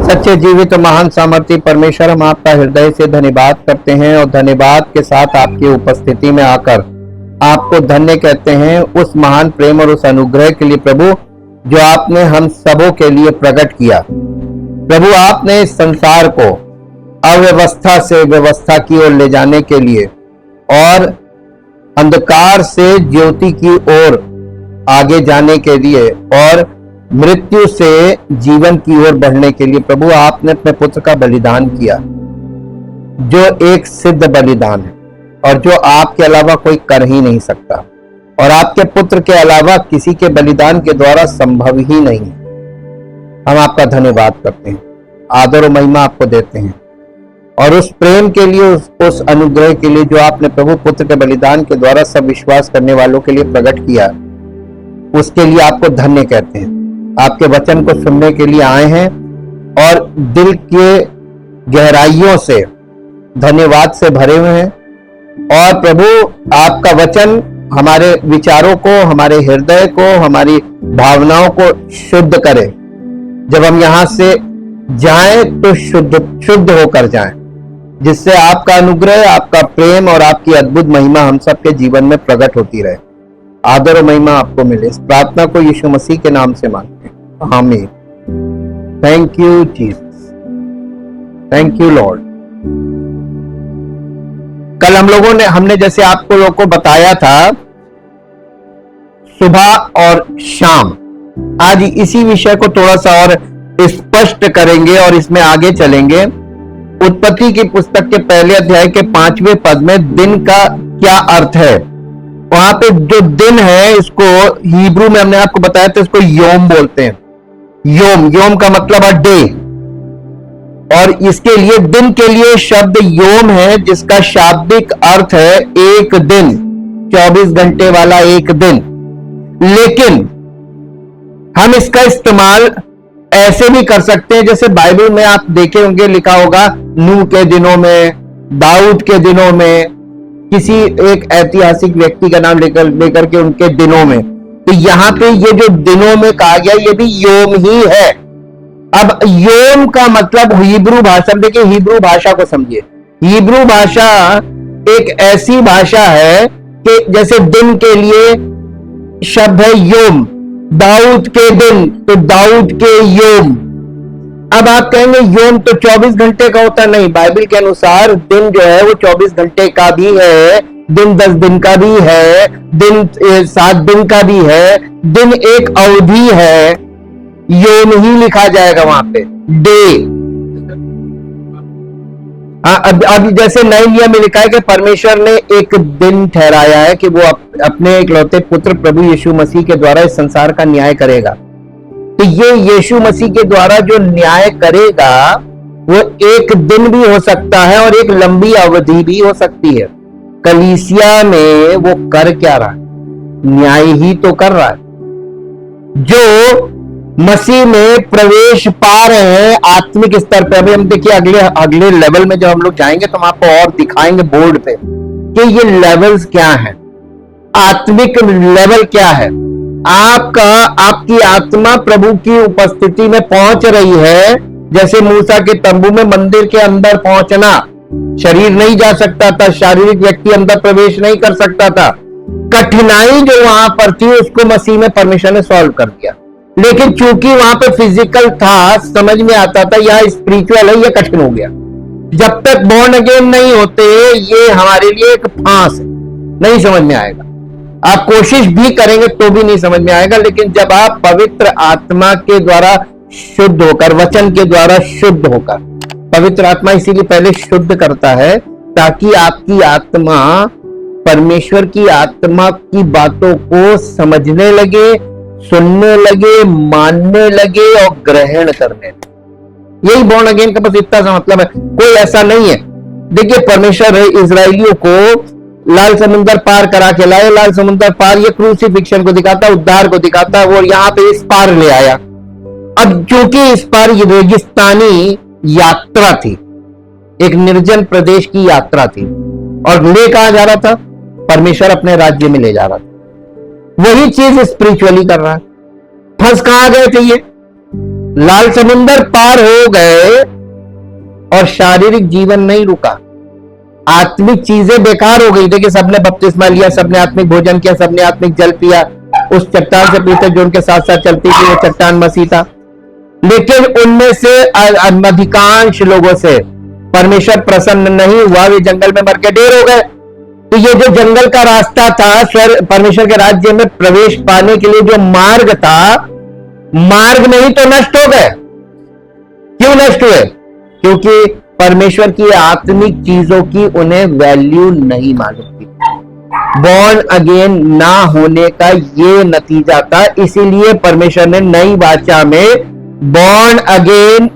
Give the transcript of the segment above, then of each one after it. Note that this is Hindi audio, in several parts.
सच्चे जीवित महान सामर्थी परमेश्वर, हम आपका हृदय से धन्यवाद करते हैं और धन्यवाद के साथ आपकी उपस्थिति में आकर आपको धन्य कहते हैं उस महान प्रेम और उस अनुग्रह के लिए प्रभु, जो आपने हम सबों के लिए प्रकट किया। प्रभु, आपने इस संसार को अव्यवस्था से व्यवस्था की ओर ले जाने के लिए और अंधकार से ज्योति की ओर आगे जाने के लिए और मृत्यु से जीवन की ओर बढ़ने के लिए प्रभु, आपने अपने पुत्र का बलिदान किया, जो एक सिद्ध बलिदान है और जो आपके अलावा कोई कर ही नहीं सकता और आपके पुत्र के अलावा किसी के बलिदान के द्वारा संभव ही नहीं है। हम आपका धन्यवाद करते हैं, आदर और महिमा आपको देते हैं और उस प्रेम के लिए, उस अनुग्रह के लिए जो आपने प्रभु पुत्र के बलिदान के द्वारा सब विश्वास करने वालों के लिए प्रकट किया, उसके लिए आपको धन्य कहते हैं। आपके वचन को सुनने के लिए आए हैं और दिल के गहराइयों से धन्यवाद से भरे हुए हैं और प्रभु, आपका वचन हमारे विचारों को, हमारे हृदय को, हमारी भावनाओं को शुद्ध करे। जब हम यहां से जाएं तो शुद्ध होकर जाएं, जिससे आपका अनुग्रह, आपका प्रेम और आपकी अद्भुत महिमा हम सबके जीवन में प्रकट होती रहे। आदर और महिमा आपको मिले। इस प्रार्थना को यीशु मसीह के नाम से मांगते हैं, आमीन। Thank you Jesus, thank you Lord. कल हमने जैसे आपको लोगों को बताया था सुबह और शाम, आज इसी विषय को थोड़ा सा और स्पष्ट करेंगे और इसमें आगे चलेंगे। उत्पत्ति की पुस्तक के पहले अध्याय के 5वें पद में दिन का क्या अर्थ है, वहां पे जो दिन है इसको हिब्रू में हमने आपको बताया था, इसको योम बोलते हैं। योम का मतलब है डे, और इसके लिए दिन के लिए शब्द योम है, जिसका शाब्दिक अर्थ है एक दिन, 24 घंटे वाला एक दिन। लेकिन हम इसका इस्तेमाल ऐसे भी कर सकते हैं, जैसे बाइबल में आप देखे होंगे लिखा होगा नूह के दिनों में, दाऊद के दिनों में, किसी एक ऐतिहासिक व्यक्ति का नाम लेकर के उनके दिनों में। तो यहां पे ये जो दिनों में कहा गया ये भी योम ही है। अब योम का मतलब हिब्रू भाषा, देखिए हिब्रू भाषा को समझिए। हिब्रू भाषा एक ऐसी भाषा है कि जैसे दिन के लिए शब्द है योम, दाऊद के दिन तो दाऊद के योम। अब आप कहेंगे योम तो 24 घंटे का होता, नहीं। बाइबल के अनुसार दिन जो है वो 24 घंटे का भी है, दिन 10 दिन का भी है, दिन 7 दिन का भी है, दिन एक अवधि है। योम ही लिखा जाएगा वहां पे, डे। अब जैसे नए नियम में लिखा है कि परमेश्वर ने एक दिन ठहराया है कि वो अपने इकलौते पुत्र प्रभु यीशु मसीह के द्वारा इस संसार का न्याय करेगा। तो ये यीशु मसीह के द्वारा जो न्याय करेगा वो एक दिन भी हो सकता है और एक लंबी अवधि भी हो सकती है। कलीसिया में वो कर क्या रहा है? न्याय ही तो कर रहा है। जो मसीह में प्रवेश पा रहे हैं आत्मिक स्तर पे, अभी हम देखिए अगले लेवल में जब हम लोग जाएंगे तो हम आपको और दिखाएंगे बोर्ड पे कि ये लेवल्स क्या हैं, आत्मिक लेवल क्या है। आपकी आत्मा प्रभु की उपस्थिति में पहुंच रही है, जैसे मूसा के तंबू में मंदिर के अंदर पहुंचना, शरीर नहीं जा सकता था, शारीरिक व्यक्ति अंदर प्रवेश नहीं कर सकता था। कठिनाई जो वहां पर थी उसको मसीह में परमेश्वर ने सॉल्व कर दिया। लेकिन चूंकि वहां पे फिजिकल था, समझ में आता था या स्पिरिचुअल है, ये कठिन हो गया। जब तक बॉर्न अगेन नहीं होते ये हमारे लिए एक फांस है, नहीं समझ में आएगा। आप कोशिश भी करेंगे तो भी नहीं समझ में आएगा। लेकिन जब आप पवित्र आत्मा के द्वारा शुद्ध होकर, वचन के द्वारा शुद्ध होकर, पवित्र आत्मा इसीलिए पहले शुद्ध करता है ताकि आपकी आत्मा परमेश्वर की आत्मा की बातों को समझने लगे, सुनने लगे, मानने लगे और ग्रहण करने लगे। यही बॉर्न अगेन का बस इतना सा मतलब है, कोई ऐसा नहीं है। देखिए परमेश्वर इजरायलियों को लाल समुद्र पार करा के लाए, लाल समुद्र पार, ये क्रूसिफिक्शन को दिखाता, उद्धार को दिखाता, वो यहाँ पे इस पार ले आया। अब चूंकि इस पार ये रेगिस्तानी यात्रा थी, एक निर्जन प्रदेश की यात्रा थी, और ले कहां जा रहा था? परमेश्वर अपने राज्य में ले जा रहा था। वही चीज स्पिरिचुअली कर रहा है। फंस कहां गए थे ये? लाल समुंदर पार हो गए और शारीरिक जीवन नहीं रुका, आत्मिक चीजें बेकार हो गई। देखिए, सबने बपतिस्मा लिया, सबने आत्मिक भोजन किया, सबने आत्मिक जल पिया, उस चट्टान से पीते जो उनके साथ साथ चलती थी, वो चट्टान मसीह था। लेकिन उनमें से अधिकांश लोगों से परमेश्वर प्रसन्न नहीं हुआ, वे जंगल में मर के ढेर हो गए। तो ये जो जंगल का रास्ता था, स्वर्ग परमेश्वर के राज्य में प्रवेश पाने के लिए जो मार्ग था, मार्ग नहीं तो नष्ट हो गए। क्यों नष्ट हुए? क्योंकि परमेश्वर की आत्मिक चीजों की उन्हें वैल्यू नहीं मालूम थी। बॉर्न अगेन ना होने का ये नतीजा था। इसीलिए परमेश्वर ने नई वाचा में बॉर्न अगेन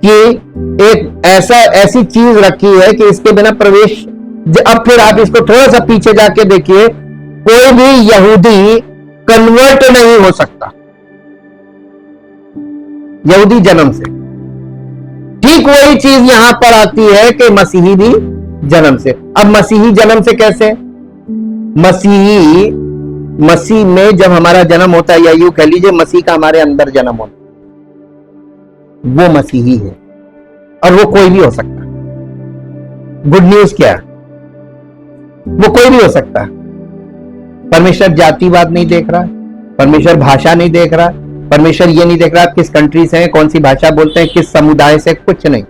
की एक ऐसी चीज रखी है कि इसके बिना प्रवेश। अब फिर आप इसको थोड़ा सा पीछे जाके देखिए, कोई भी यहूदी कन्वर्ट नहीं हो सकता यहूदी जन्म से। ठीक वही चीज यहां पर आती है कि मसीही भी जन्म से। अब मसीही जन्म से कैसे? मसीह में जब हमारा जन्म होता है, या यूं कह लीजिए मसीह का हमारे अंदर जन्म होता है, वो मसीही है। और वो कोई भी हो सकता है। गुड न्यूज क्या है? वो कोई भी हो सकता है। परमेश्वर जातिवाद नहीं देख रहा, परमेश्वर भाषा नहीं देख रहा, परमेश्वर ये नहीं देख रहा आप किस कंट्री से हैं, कौन सी भाषा बोलते हैं, किस समुदाय से, कुछ नहीं।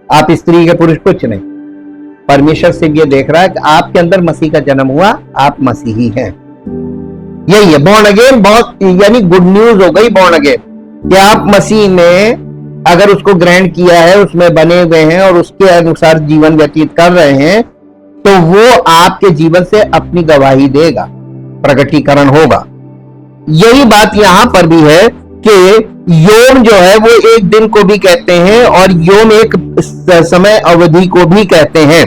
आप स्त्री के पुरुष, कुछ नहीं। परमेश्वर सिर्फ ये देख रहा है कि आपके अंदर मसीह का जन्म हुआ, आप मसीही हैं। यही है बॉर्न अगेन। बहुत यानी गुड न्यूज हो गई बॉर्न अगेन, कि आप मसीह में अगर उसको ग्रहण किया है, उसमें बने हुए हैं और उसके अनुसार जीवन व्यतीत कर रहे हैं, तो वो आपके जीवन से अपनी गवाही देगा, प्रकटीकरण होगा। यही बात यहां पर भी है कि योम जो है वो एक दिन को भी कहते हैं और योम एक समय अवधि को भी कहते हैं।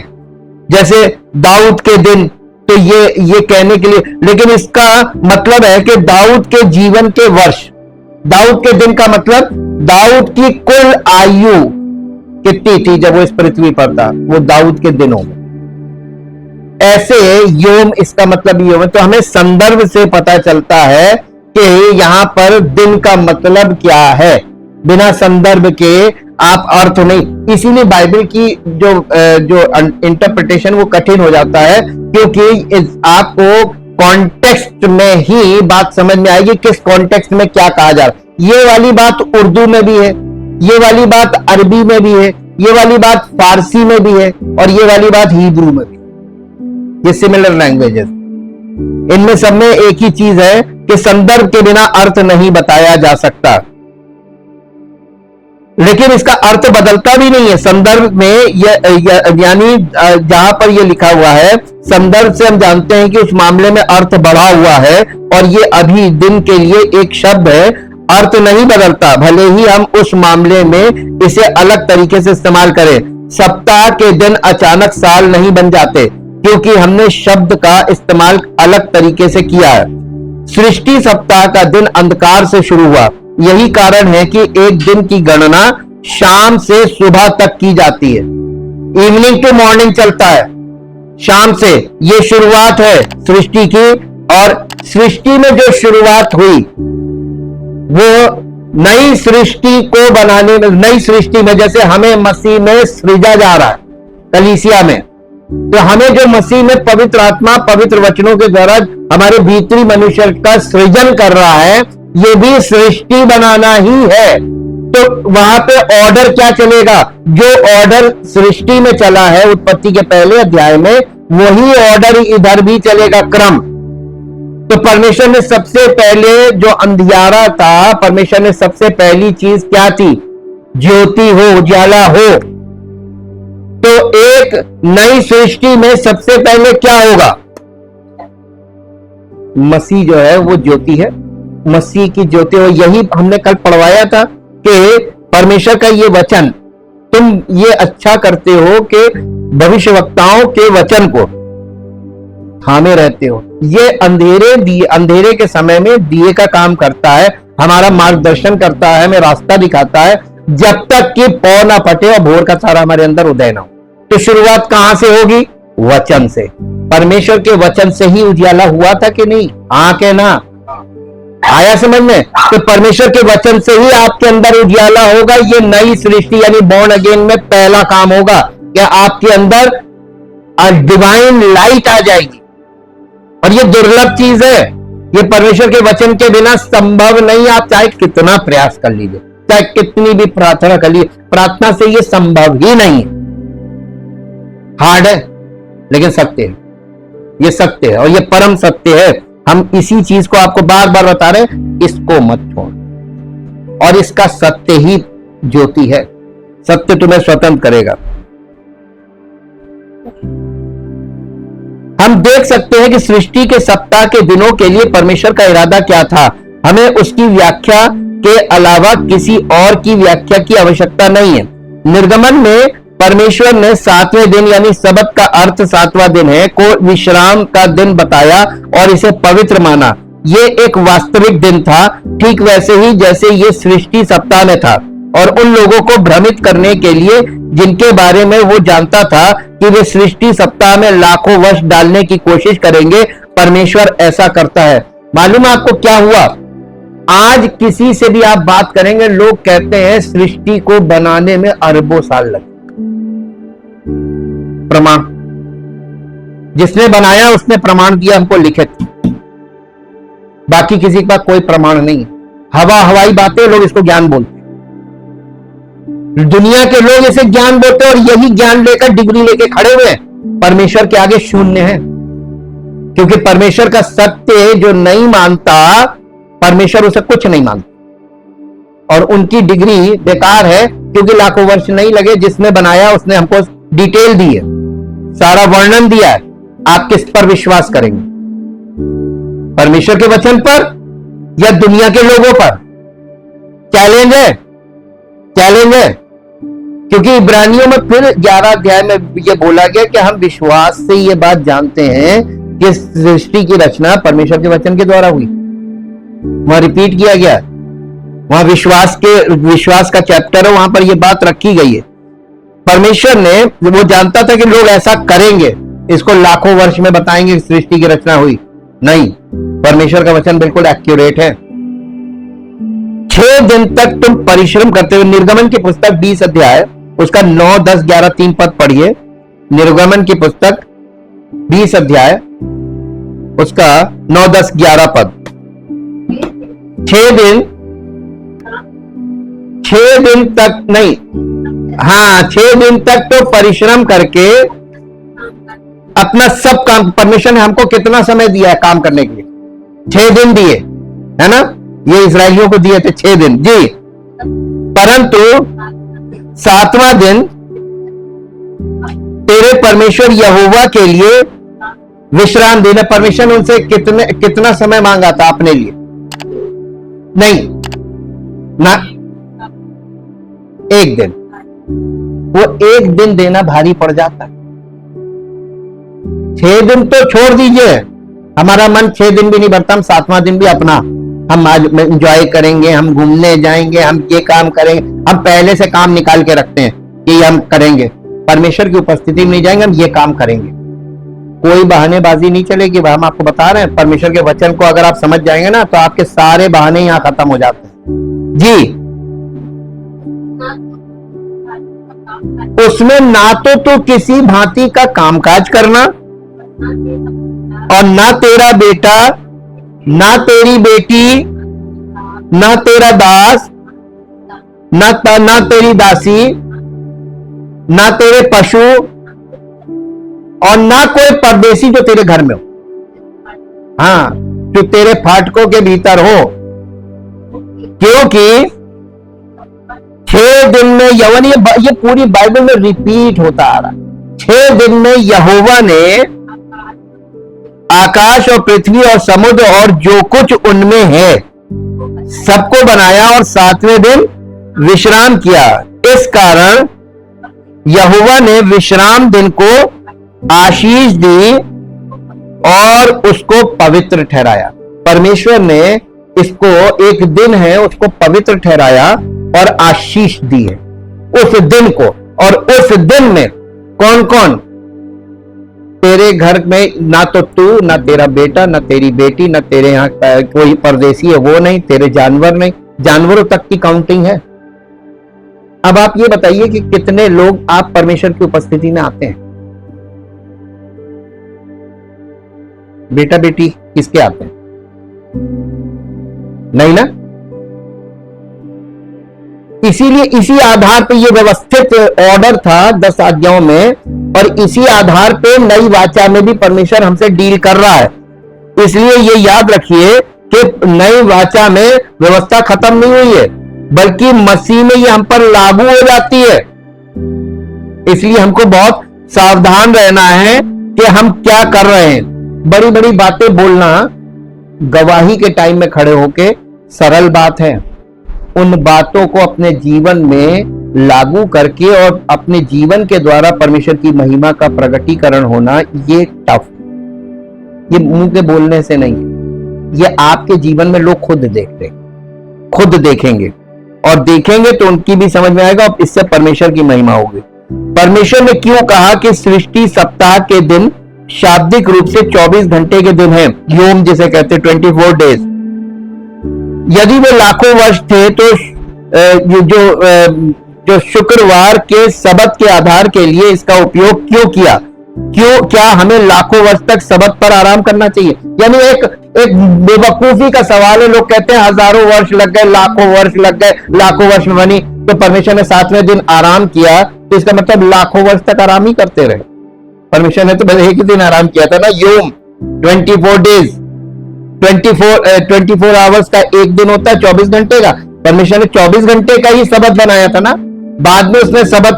जैसे दाऊद के दिन, तो ये कहने के लिए, लेकिन इसका मतलब है कि दाऊद के जीवन के वर्ष। दाऊद के दिन का मतलब दाऊद की कुल आयु कितनी थी जब वो इस पृथ्वी पर था, वो दाऊद के दिनों में। ऐसे योम इसका मतलब योम है। तो हमें संदर्भ से पता चलता है कि यहां पर दिन का मतलब क्या है। बिना संदर्भ के आप अर्थ नहीं। इसीलिए बाइबल की जो इंटरप्रिटेशन वो कठिन हो जाता है, क्योंकि आपको कॉन्टेक्स्ट में ही बात समझ में आएगी, किस कॉन्टेक्स्ट में क्या कहा जा रहा है। ये वाली बात उर्दू में भी है, ये वाली बात अरबी में भी है, ये वाली बात फारसी में भी है, और ये वाली बात हिब्रू में भी। ये सिमिलर लैंग्वेजेस, इनमें सब में एक ही चीज है कि संदर्भ के बिना अर्थ नहीं बताया जा सकता। लेकिन इसका अर्थ बदलता भी नहीं है संदर्भ में। यानी जहां पर यह लिखा हुआ है, संदर्भ से हम जानते हैं कि उस मामले में अर्थ बढ़ा हुआ है, और ये अभी दिन के लिए एक शब्द है, अर्थ नहीं बदलता, भले ही हम उस मामले में इसे अलग तरीके से इस्तेमाल करें। सप्ताह के दिन अचानक साल नहीं बन जाते, क्योंकि हमने शब्द का इस्तेमाल अलग तरीके से किया है। सृष्टि सप्ताह का दिन अंधकार से शुरू हुआ, यही कारण है कि एक दिन की गणना शाम से सुबह तक की जाती है। इवनिंग टू मॉर्निंग चलता है, शाम से। ये शुरुआत है सृष्टि की, और सृष्टि में जो शुरुआत हुई वो नई सृष्टि को बनाने में, नई सृष्टि में, जैसे हमें मसीह में सृजा जा रहा है कलीसिया में, तो हमें जो मसीह में पवित्र आत्मा पवित्र वचनों के द्वारा हमारे भीतरी मनुष्य का सृजन कर रहा है, ये भी सृष्टि बनाना ही है। तो वहां पे ऑर्डर क्या चलेगा? जो ऑर्डर सृष्टि में चला है उत्पत्ति के पहले अध्याय में, वही ऑर्डर इधर भी चलेगा, क्रम। तो परमेश्वर ने सबसे पहले जो अंधियारा था, परमेश्वर ने सबसे पहली चीज क्या थी? ज्योति हो, उजाला हो। तो एक नई सृष्टि में सबसे पहले क्या होगा? मसीह जो है वो ज्योति है, मसीह की ज्योति हो। यही हमने कल पढ़वाया था कि परमेश्वर का ये वचन, तुम ये अच्छा करते हो कि भविष्यवक्ताओं के वचन को थामे रहते हो। ये अंधेरे के समय में दिए का काम करता है, हमारा मार्गदर्शन करता है, हमें रास्ता दिखाता है, जब तक कि पौ ना फटे और भोर का सारा हमारे अंदर उदय ना हो। तो शुरुआत कहां से होगी? वचन से। परमेश्वर के वचन से ही उजियाला हुआ था कि नहीं? हाँ के ना? आया समझ में? तो परमेश्वर के वचन से ही आपके अंदर उजियाला होगा। ये नई सृष्टि यानी बॉर्न अगेन में पहला काम होगा कि आपके अंदर डिवाइन लाइट आ जाएगी। और ये दुर्लभ चीज है, ये परमेश्वर के वचन के बिना संभव नहीं। आप चाहे कितना प्रयास कर लीजिए, चाहे कितनी भी प्रार्थना कर लीजिए, प्रार्थना से ये संभव ही नहीं है। हार्ड है लेकिन सत्य है, ये सत्य है और ये परम सत्य है। हम इसी चीज को आपको बार बार बता रहे हैं, इसको मत छोड़। और इसका सत्य ही ज्योति है, सत्य तुम्हें स्वतंत्र करेगा। हम देख सकते हैं कि सृष्टि के सप्ताह के दिनों के लिए परमेश्वर का इरादा क्या था। हमें उसकी व्याख्या के अलावा किसी और की व्याख्या की आवश्यकता नहीं है। निर्गमन में परमेश्वर ने 7वें दिन यानी सबत का अर्थ 7वां दिन है को विश्राम का दिन बताया और इसे पवित्र माना। ये एक वास्तविक दिन था, ठीक वैसे ही जैसे ये सृष्टि सप्ताह में था। और उन लोगों को भ्रमित करने के लिए जिनके बारे में वो जानता था कि वे सृष्टि सप्ताह में लाखों वर्ष डालने की कोशिश करेंगे, परमेश्वर ऐसा करता है। मालूम है आपको क्या हुआ? आज किसी से भी आप बात करेंगे, लोग कहते हैं सृष्टि को बनाने में अरबों साल लगे। प्रमाण जिसने बनाया उसने प्रमाण दिया हमको लिखित, बाकी किसी का कोई प्रमाण नहीं। हवाई बातें लोग इसको ज्ञान बोलते, दुनिया के लोग इसे ज्ञान बोलते हैं और यही ज्ञान लेकर डिग्री लेके खड़े हुए हैं। परमेश्वर के आगे शून्य है, क्योंकि परमेश्वर का सत्य जो नहीं मानता, परमेश्वर उसे कुछ नहीं मानता और उनकी डिग्री बेकार है, क्योंकि लाखों वर्ष नहीं लगे। जिसने बनाया उसने हमको डिटेल दी है, सारा वर्णन दिया है। आप किस पर विश्वास करेंगे? परमेश्वर के वचन पर या दुनिया के लोगों पर? चैलेंज है, चैलेंज है। क्योंकि इब्रानियों में फिर 11 अध्याय में यह बोला गया कि हम विश्वास से यह बात जानते हैं कि सृष्टि की रचना परमेश्वर के वचन के द्वारा हुई। वहां रिपीट किया गया, वहां विश्वास का चैप्टर है, वहां पर यह बात रखी गई है। परमेश्वर ने, वो जानता था कि लोग ऐसा करेंगे, इसको लाखों वर्ष में बताएंगे सृष्टि की रचना हुई। नहीं, परमेश्वर का वचन बिल्कुल एक्यूरेट है। 6 दिन तक तुम परिश्रम करते हुए, निर्गमन की पुस्तक 20 अध्याय उसका 9, 10, 11, 3 पद पढ़िए। निर्गमन की पुस्तक 20 अध्याय उसका 9, 10, 11 पद। 6 दिन तक नहीं, हाँ 6 दिन तक तो परिश्रम करके अपना सब काम, परमेश्वर ने हमको कितना समय दिया है काम करने के लिए? 6 दिन दिए, है ना? ये इस्राएलियों को दिए थे 6 दिन जी। परंतु 7वां दिन तेरे परमेश्वर यहोवा के लिए विश्राम दिन है। परमेश्वर ने उनसे कितना समय मांगा था अपने लिए? नहीं ना, 1 दिन। वो 1 दिन देना भारी पड़ जाता है। 6 दिन तो छोड़ दीजिए, हमारा मन 6 दिन भी नहीं भरता। हम 7वां दिन भी अपना हम आज एंजॉय करेंगे, हम घूमने जाएंगे, हम ये काम करेंगे। हम पहले से काम निकाल के रखते हैं कि हम करेंगे, परमेश्वर की उपस्थिति में नहीं जाएंगे, हम ये काम करेंगे। कोई बहानेबाजी नहीं चलेगी। हम आपको बता रहे हैं, परमेश्वर के वचन को अगर आप समझ जाएंगे ना, तो आपके सारे बहाने यहां खत्म हो जाते हैं जी। उसमें ना तो तू किसी भांति का कामकाज करना, और ना तेरा बेटा, ना तेरी बेटी, ना तेरा दास, ना तेरी दासी, ना तेरे पशु, और ना कोई परदेसी जो तेरे घर में हो, हाँ जो तेरे फाटकों के भीतर हो। क्योंकि 6 दिन में यहोवा ने, ये पूरी बाइबल में रिपीट होता आ रहा है, 6 दिन में यहोवा ने आकाश और पृथ्वी और समुद्र और जो कुछ उनमें है सबको बनाया और 7वें दिन विश्राम किया। इस कारण यहोवा ने विश्राम दिन को आशीष दी और उसको पवित्र ठहराया। परमेश्वर ने इसको, एक दिन है उसको पवित्र ठहराया और आशीष दी है उस दिन को। और उस दिन में कौन कौन? तेरे घर में ना तो तू, ना तेरा बेटा, ना तेरी बेटी, ना तेरे यहाँ कोई परदेसी है वो नहीं, तेरे जानवर नहीं, जानवरों तक की काउंटिंग है। अब आप ये बताइए कि कितने लोग आप परमेश्वर की उपस्थिति में आते हैं? बेटा बेटी किसके आते हैं? नहीं ना। इसीलिए इसी आधार पे ये व्यवस्थित ऑर्डर था 10 आज्ञाओं में, और इसी आधार पे नई वाचा में भी परमेश्वर हमसे डील कर रहा है। इसलिए ये याद रखिए कि नई वाचा में व्यवस्था खत्म नहीं हुई है, बल्कि मसीह में ये हम पर लागू हो जाती है। इसलिए हमको बहुत सावधान रहना है कि हम क्या कर रहे हैं। बड़ी बड़ी बातें बोलना गवाही के टाइम में खड़े होके सरल बात है, उन बातों को अपने जीवन में लागू करके और अपने जीवन के द्वारा परमेश्वर की महिमा का प्रकटीकरण होना, ये टफ, ये मुंह के बोलने से नहीं, ये आपके जीवन में लोग खुद देखेंगे और देखेंगे तो उनकी भी समझ में आएगा और इससे परमेश्वर की महिमा होगी। परमेश्वर ने क्यों कहा कि सृष्टि सप्ताह के दिन शाब्दिक रूप से 24 घंटे के दिन है, योम जिसे कहते हैं 24 डेज। यदि वो लाखों वर्ष थे तो जो शुक्रवार के सबत के आधार के लिए इसका उपयोग क्यों किया? क्या हमें लाखों वर्ष तक सबत पर आराम करना चाहिए? यानी एक बेवकूफी का सवाल है। लोग कहते हैं हजारों वर्ष लग गए, लाखों वर्ष लग गए, लाखों वर्ष में बनी, तो परमेश्वर ने 7वें दिन आराम किया, तो इसका मतलब लाखों वर्ष तक आराम ही करते रहे? परमेश्वर ने तो बस एक ही दिन आराम किया था ना, योम 24 डेज, 24 आवर्स का एक दिन होता है 24 घंटे का। परमेश्वर ने 24 घंटे का ही सबत बनाया था ना। बाद में उसने सबत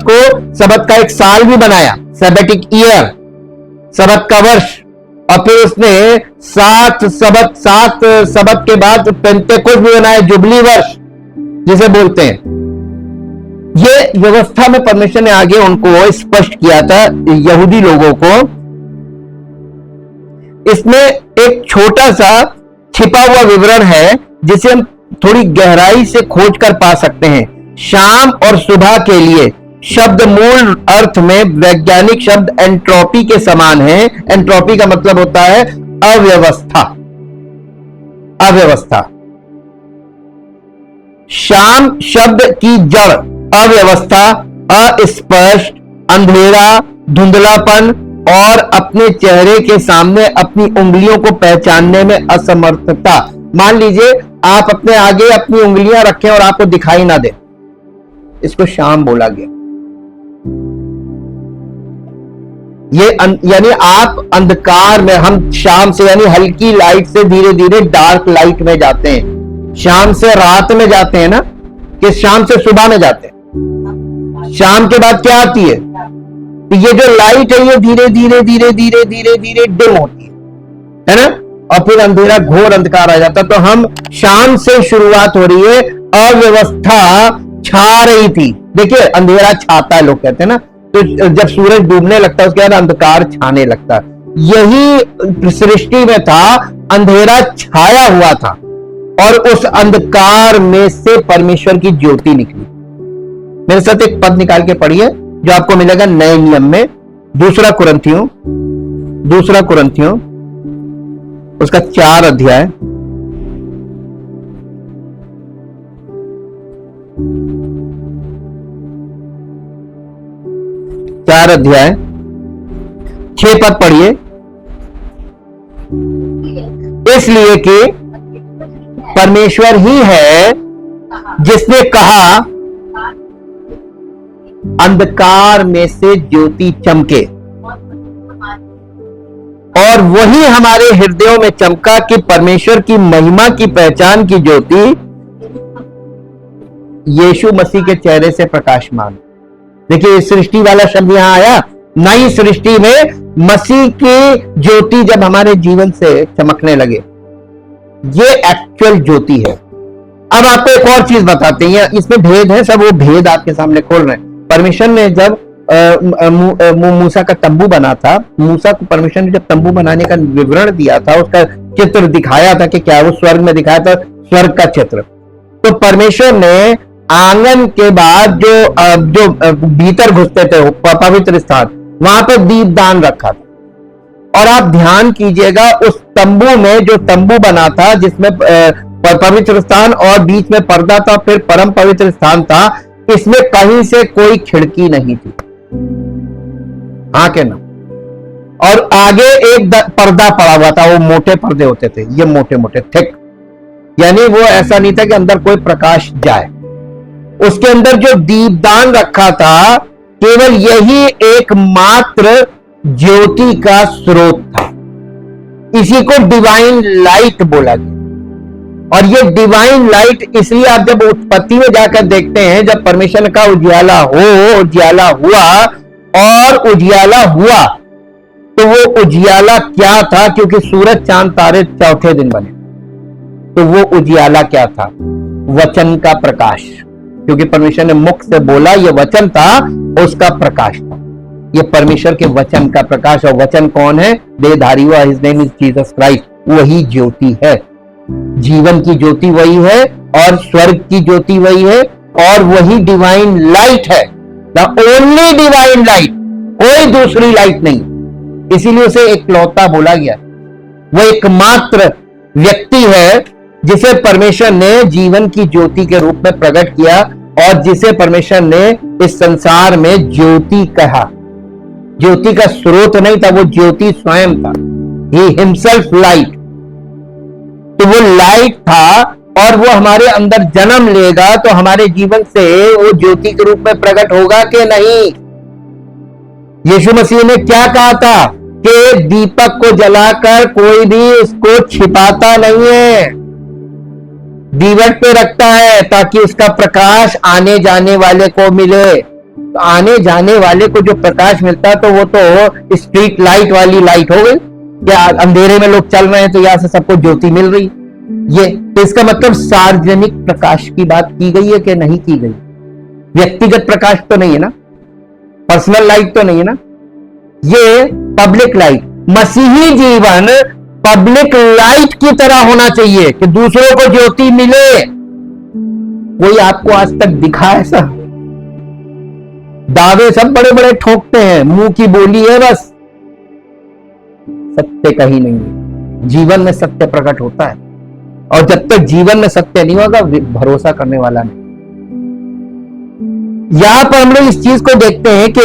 का एक साल भी बनाया, सैबेटिक ईयर, सबत का वर्ष, और फिर उसने 7 सबत के बाद पेंतेकोस्त भी बनाया, जुबली वर्ष जिसे बोलते हैं। ये व्यवस्था में परमेश्वर ने आगे उनको स्पष्ट किया था, यहूदी लोगों को। इसमें एक छोटा सा छिपा हुआ विवरण है जिसे हम थोड़ी गहराई से खोज कर पा सकते हैं। शाम और सुबह के लिए शब्द मूल अर्थ में वैज्ञानिक शब्द एंट्रोपी के समान है। एंट्रोपी का मतलब होता है अव्यवस्था। शाम शब्द की जड़ अव्यवस्था, अस्पष्ट, अंधेरा, धुंधलापन और अपने चेहरे के सामने अपनी उंगलियों को पहचानने में असमर्थता। मान लीजिए आप अपने आगे अपनी उंगलियां रखें और आपको दिखाई ना दे, इसको शाम बोला गया। ये यानी आप अंधकार में, हम शाम से यानी हल्की लाइट से धीरे धीरे डार्क लाइट में जाते हैं। शाम से रात में जाते हैं ना, कि शाम से सुबह में जाते हैं। शाम के बाद क्या आती है? तो ये जो लाइट है ये धीरे धीरे धीरे धीरे धीरे धीरे डिम होती है ना, और फिर अंधेरा, घोर अंधकार आ जाता। तो हम शाम से शुरुआत हो रही है, अव्यवस्था छा रही थी। देखिए अंधेरा छाता है, लोग कहते हैं ना, तो जब सूरज डूबने लगता है उसके बाद अंधकार छाने लगता है। यही सृष्टि में था, अंधेरा छाया हुआ था और उस अंधकार में से परमेश्वर की ज्योति निकली। मेरे साथ एक पद निकाल के पढ़िए जो आपको मिलेगा नए नियम में, दूसरा कुरिन्थियों उसका 4 अध्याय, चार अध्याय 6 पद पढ़िए। इसलिए कि परमेश्वर ही है जिसने कहा अंधकार में से ज्योति चमके, और वही हमारे हृदयों में चमका कि परमेश्वर की महिमा की पहचान की ज्योति यीशु मसीह के चेहरे से प्रकाशमान। देखिए सृष्टि वाला शब्द यहां आया, नई सृष्टि में मसीह की ज्योति जब हमारे जीवन से चमकने लगे, ये एक्चुअल ज्योति है। अब आपको एक और चीज बताते हैं, इसमें भेद है, सब वो भेद आपके सामने खोल रहे हैं। परमेश्वर ने जब मूसा का तंबू बना था, मूसा को परमेश्वर ने जब तंबू बनाने का विवरण दिया था, उसका चित्र दिखाया था कि क्या वो स्वर्ग में दिखाया था, स्वर्ग का चित्र। तो परमेश्वर ने आंगन के बाद जो भीतर घुसते थे पवित्र स्थान, वहां पर दीपदान रखा था। और आप ध्यान कीजिएगा उस तंबू में, जो तंबू बना था जिसमें पवित्र स्थान और बीच में पर्दा था, फिर परम पवित्र स्थान था, इसमें कहीं से कोई खिड़की नहीं थी। हाँ के ना? और आगे एक पर्दा पड़ा हुआ था, वो मोटे पर्दे होते थे, ये मोटे मोटे थिक, यानी वो ऐसा नहीं था कि अंदर कोई प्रकाश जाए। उसके अंदर जो दीपदान रखा था, केवल यही एकमात्र ज्योति का स्रोत था। इसी को डिवाइन लाइट बोला गया। और ये डिवाइन लाइट इसलिए आप जब उत्पत्ति में जाकर देखते हैं, जब परमेश्वर का उजियाला हुआ और उजियाला हुआ, तो वो उजियाला क्या था? क्योंकि सूरज चांद तारे चौथे दिन बने, तो वो उजियाला क्या था? वचन का प्रकाश। क्योंकि परमेश्वर ने मुख से बोला, ये वचन था, उसका प्रकाश था। ये परमेश्वर के वचन का प्रकाश। और वचन कौन है? देहधारी हुआ, his name is Jesus Christ. वही ज्योति है, जीवन की ज्योति वही है, और स्वर्ग की ज्योति वही है, और वही डिवाइन लाइट है, द ओनली डिवाइन लाइट, कोई दूसरी लाइट नहीं। इसीलिए उसे एकलौता बोला गया। वो एकमात्र व्यक्ति है जिसे परमेश्वर ने जीवन की ज्योति के रूप में प्रकट किया, और जिसे परमेश्वर ने इस संसार में ज्योति कहा। ज्योति का स्रोत नहीं था, वो ज्योति स्वयं था, ही हिमसेल्फ लाइट। तो वो लाइट था, और वो हमारे अंदर जन्म लेगा तो हमारे जीवन से वो ज्योति के रूप में प्रकट होगा कि नहीं? यीशु मसीह ने क्या कहा था कि दीपक को जलाकर कोई भी उसको छिपाता नहीं है, दीवट पे रखता है, ताकि उसका प्रकाश आने जाने वाले को मिले। तो आने जाने वाले को जो प्रकाश मिलता है, तो वो तो स्ट्रीट लाइट वाली लाइट हो गई। क्या अंधेरे में लोग चल रहे हैं तो यहां से सबको ज्योति मिल रही? ये तो इसका मतलब सार्वजनिक प्रकाश की बात की गई है कि नहीं की गई? व्यक्तिगत प्रकाश तो नहीं है ना, पर्सनल लाइट तो नहीं है ना, ये पब्लिक लाइट। मसीही जीवन पब्लिक लाइट की तरह होना चाहिए कि दूसरों को ज्योति मिले। कोई आपको आज तक दिखा ऐसा? दावे सब बड़े बड़े ठोकते हैं, मुंह की बोली है बस, सत्य कहीं नहीं है। जीवन में सत्य प्रकट होता है, और जब तक जीवन में सत्य नहीं होगा, भरोसा करने वाला नहीं। यहां पर हम लोग इस चीज को देखते हैं कि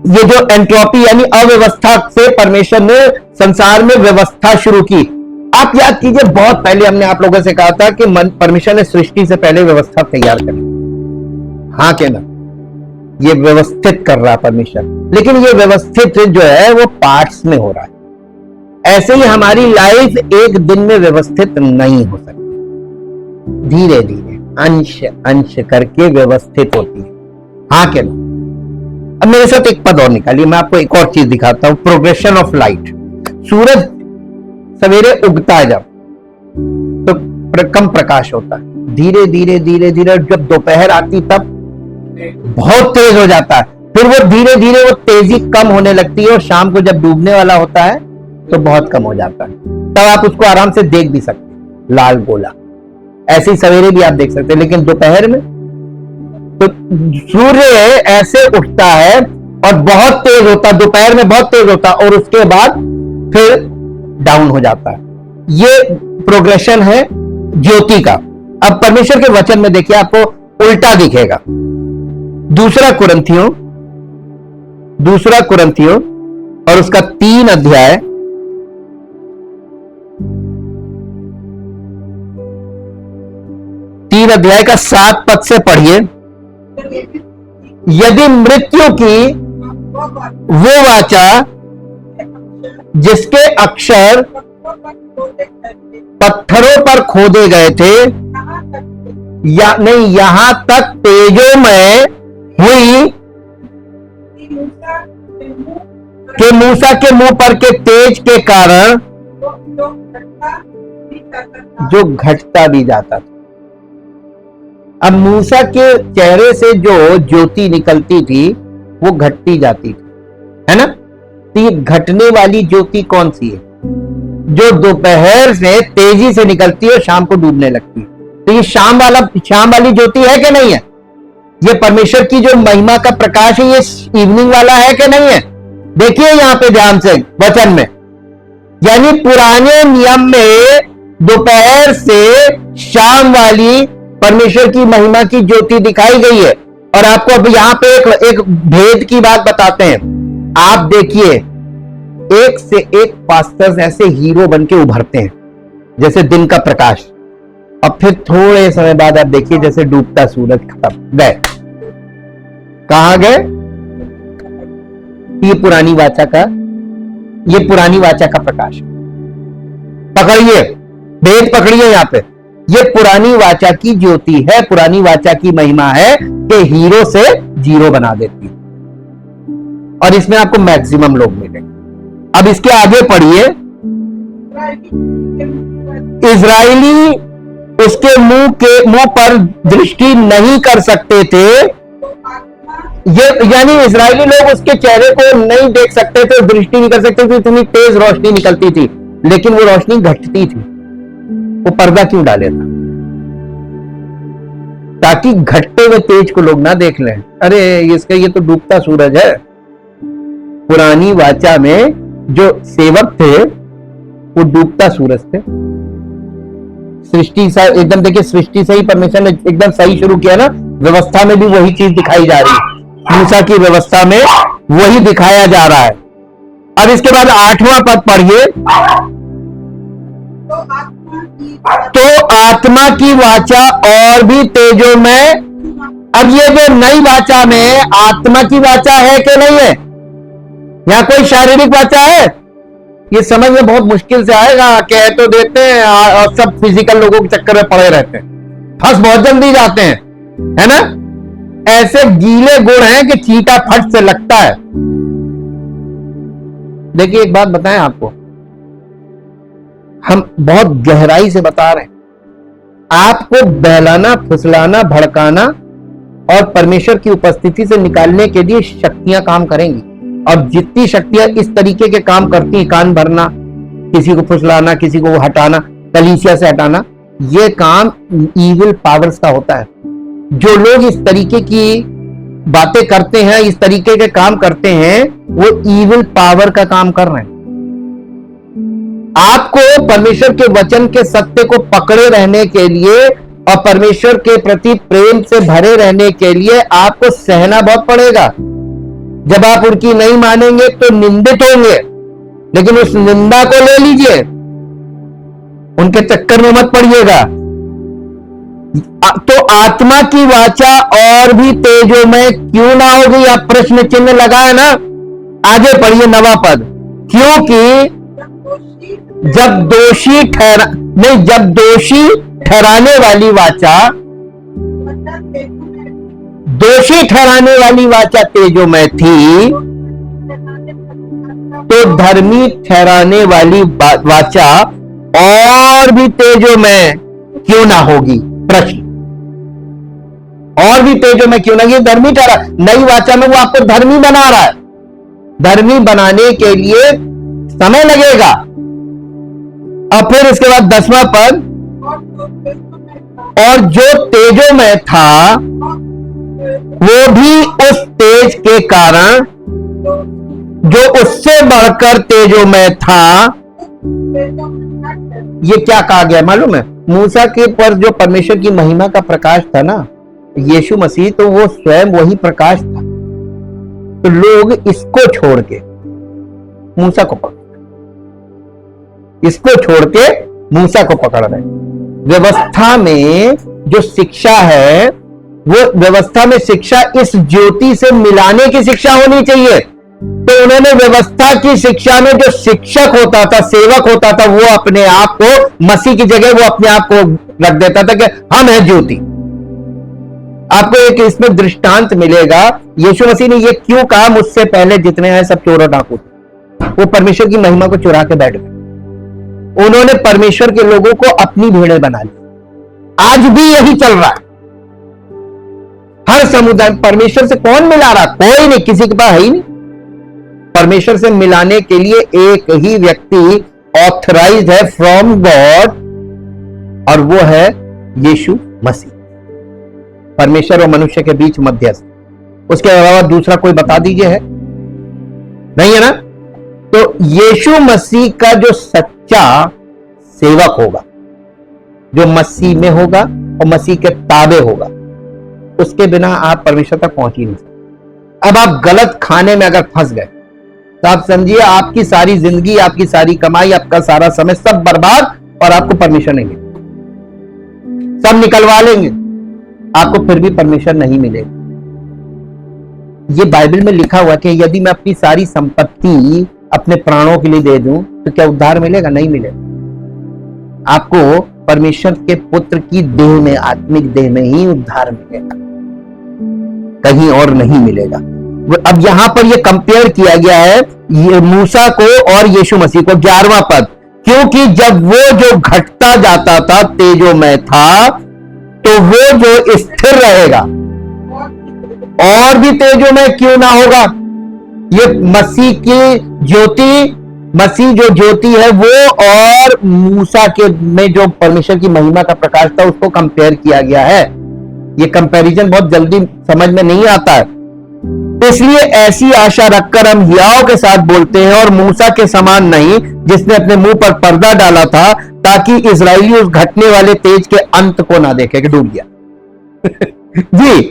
ये जो एंट्रोपी यानी अव्यवस्था से परमेश्वर ने संसार में व्यवस्था शुरू की। आप याद कीजिए, बहुत पहले हमने आप लोगों से कहा था कि परमेश्वर ने सृष्टि से पहले व्यवस्था तैयार करी। हाँ के ना? ये व्यवस्थित कर रहा परमेश्वर, लेकिन ये व्यवस्थित जो है वो पार्ट्स में हो रहा है। ऐसे ही हमारी लाइफ एक दिन में व्यवस्थित नहीं हो सकती, धीरे धीरे अंश अंश करके व्यवस्थित होती है। हाँ के ना? अब मेरे साथ एक पद और निकालिए, मैं आपको एक और चीज दिखाता हूं, प्रोग्रेशन ऑफ लाइट। सूरज सवेरे उगता है जब, तो कम प्रकाश होता है, धीरे धीरे धीरे धीरे जब दोपहर आती तब बहुत तेज हो जाता है, फिर वो धीरे धीरे वो तेजी कम होने लगती है, और शाम को जब डूबने वाला होता है तो बहुत कम हो जाता है। तब आप उसको आराम से देख भी सकते हैं, लाल गोला। ऐसे ही सवेरे भी आप देख सकते हैं, लेकिन दोपहर में तो सूर्य ऐसे उठता है और बहुत तेज होता, दोपहर में बहुत तेज होता, और उसके बाद फिर डाउन हो जाता है। ये प्रोग्रेशन है ज्योति का। अब परमेश्वर के वचन में देखिए, आपको उल्टा दिखेगा। दूसरा कुरिन्थियों और उसका 3 अध्याय, का 7 पद से पढ़िए। यदि मृत्यु की वो वाचा जिसके अक्षर पत्थरों पर खोदे गए थे, या नहीं, यहां तक तेजोमय हुई कि मूसा के मुंह पर के तेज के कारण जो घटता भी जाता था। अब मूसा के चेहरे से जो ज्योति निकलती थी वो घटती जाती थी, है ना? तो ये घटने वाली ज्योति कौन सी है? जो दोपहर से तेजी से निकलती है और शाम को डूबने लगती है। तो ये शाम वाली ज्योति है कि नहीं है? ये परमेश्वर की जो महिमा का प्रकाश है, ये इवनिंग वाला है कि नहीं है? देखिए यहां पे ध्यान से वचन में, यानी पुराने नियम में दोपहर से शाम वाली परमेश्वर की महिमा की ज्योति दिखाई गई है। और आपको अब यहां पे एक भेद की बात बताते हैं। आप देखिए, एक से एक पास्टर्स ऐसे हीरो बन के उभरते हैं जैसे दिन का प्रकाश, अब फिर थोड़े समय बाद आप देखिए जैसे डूबता सूरज खत्म गए। कहां गए? ये पुरानी वाचा का प्रकाश। पकड़िए, भेद पकड़िए यहां पे। ये पुरानी वाचा की ज्योति है, पुरानी वाचा की महिमा है कि हीरो से जीरो बना देती है। और इसमें आपको मैक्सिमम लोग मिलेंगे। अब इसके आगे पढ़िए, इजरायली उसके मुंह पर दृष्टि नहीं कर सकते थे। ये यानी इजरायली लोग उसके चेहरे को नहीं देख सकते थे, दृष्टि नहीं कर सकते थे, इतनी तेज रोशनी निकलती थी, लेकिन वो रोशनी घटती थी। वो पर्दा क्यों डाले था? ताकि घटते हुए तेज को लोग ना देख लें, अरे इसका ये तो डूबता सूरज है। पुरानी वाचा में जो सेवक थे वो डूबता सूरज थे। सृष्टि से एकदम देखिए, सृष्टि से ही परमेश्वर ने एकदम सही शुरू किया ना। व्यवस्था में भी वही चीज दिखाई जा रही है, मूसा की व्यवस्था में वही दिखाया जा रहा है। अब इसके बाद 8वां पद पढ़िए, तो आत्मा की वाचा और भी तेजो में। अब ये जो नई वाचा में आत्मा की वाचा है कि नहीं है? यहां कोई शारीरिक वाचा है? ये समझ में बहुत मुश्किल से आएगा। कह तो देते हैं और सब फिजिकल लोगों के चक्कर में पड़े रहते हैं, फंस बहुत जल्दी जाते हैं, है ना। ऐसे गीले गुण हैं कि चींटा फट से लगता है। देखिए एक बात बताएं आपको, हम बहुत गहराई से बता रहे हैं। आपको बहलाना, फुसलाना, भड़काना और परमेश्वर की उपस्थिति से निकालने के लिए शक्तियां काम करेंगी। और जितनी शक्तियां इस तरीके के काम करती हैं, कान भरना, किसी को फुसलाना, किसी को हटाना, कलीसिया से हटाना, ये काम इविल पावर्स का होता है। जो लोग इस तरीके की बातें करते हैं, इस तरीके के काम करते हैं, वो इविल पावर का काम कर रहे हैं। आपको परमेश्वर के वचन के सत्य को पकड़े रहने के लिए और परमेश्वर के प्रति प्रेम से भरे रहने के लिए आपको सहना बहुत पड़ेगा। जब आप उनकी नहीं मानेंगे तो निंदित होंगे, लेकिन उस निंदा को ले लीजिए, उनके चक्कर में मत पड़िएगा। तो आत्मा की वाचा और भी तेजोमय क्यों ना होगी? आप प्रश्न चिन्ह लगाए ना। आगे पढ़िए 9वां पद, क्योंकि जब दोषी ठहराने वाली वाचा, दोषी ठहराने वाली वाचा तेजोमय थी, तो धर्मी ठहराने वाली वाचा और भी तेजोमय क्यों ना होगी? प्रश्न, और भी तेजोमय क्यों ना? ये धर्मी ठहरा, नई वाचा में वो आपको धर्मी बना रहा है। धर्मी बनाने के लिए समय लगेगा। अब फिर इसके बाद 10वां पद, और जो तेजोमय था वो भी उस तेज के कारण जो उससे बढ़कर तेजोमय था। ये क्या कहा गया मालूम है? मूसा के पर जो परमेश्वर की महिमा का प्रकाश था ना, यीशु मसीह, तो वो स्वयं वही प्रकाश था। तो लोग इसको छोड़ के मूसा को पकड़, इसको छोड़ के मूसा को पकड़ रहे। व्यवस्था में जो शिक्षा है, वो व्यवस्था में शिक्षा इस ज्योति से मिलाने की शिक्षा होनी चाहिए। तो उन्होंने व्यवस्था की शिक्षा में जो शिक्षक होता था, सेवक होता था, वो अपने आप को मसीह की जगह वो अपने आप को रख देता था कि हम हैं ज्योति। आपको एक इसमें दृष्टांत मिलेगा। यीशु मसीह ने ये क्यों कहा, मुझसे पहले जितने आए सब चोर और डाकू थे। वो परमेश्वर की महिमा को चुरा के बैठ गए। उन्होंने परमेश्वर के लोगों को अपनी भेड़ें बना ली। आज भी यही चल रहा है। हर समुदाय परमेश्वर से कौन मिला रहा? कोई नहीं, किसी के पास है ही नहीं। परमेश्वर से मिलाने के लिए एक ही व्यक्ति ऑथराइज्ड है फ्रॉम गॉड, और वो है यीशु मसीह, परमेश्वर और मनुष्य के बीच मध्यस्थ। उसके अलावा दूसरा कोई बता दीजिए है? नहीं है ना? तो यीशु मसीह का जो सच्चा सेवक होगा, जो मसीह में होगा और मसीह के ताबे होगा, उसके बिना आप परमेश्वर तक पहुंच ही नहीं सकते। अब आप गलत खाने में अगर फंस गए तो आप समझिए आपकी सारी जिंदगी, आपकी सारी कमाई, आपका सारा समय सब बर्बाद, और आपको परमेश्वर नहीं मिलेगा। सब निकलवा लेंगे, आपको फिर भी परमेश्वर नहीं मिलेगा। ये बाइबल में लिखा हुआ कि यदि मैं अपनी सारी संपत्ति अपने प्राणों के लिए दे दूं तो क्या उद्धार मिलेगा? नहीं मिलेगा। आपको परमेश्वर के पुत्र की देह में, आत्मिक देह में ही उद्धार मिलेगा, कहीं और नहीं मिलेगा। अब यहां पर ये कंपेयर किया गया है ये मूसा को और यीशु मसीह को, 11वां पद, क्योंकि जब वो जो घटता जाता था तेजोमय था, तो वो जो स्थिर रहेगा और भी तेजोमय क्यों ना होगा। ये मसीह की ज्योति, मसीह जो ज्योति है वो और मूसा के में जो परमेश्वर की महिमा का प्रकाश था, उसको कंपेयर किया गया है। ये कंपैरिजन बहुत जल्दी समझ में नहीं आता है, इसलिए ऐसी आशा रखकर हम हियाव के साथ बोलते हैं और मूसा के समान नहीं, जिसने अपने मुंह पर पर्दा डाला था ताकि इजरायली उस घटने वाले तेज के अंत को ना देखे कि डूब गया जी,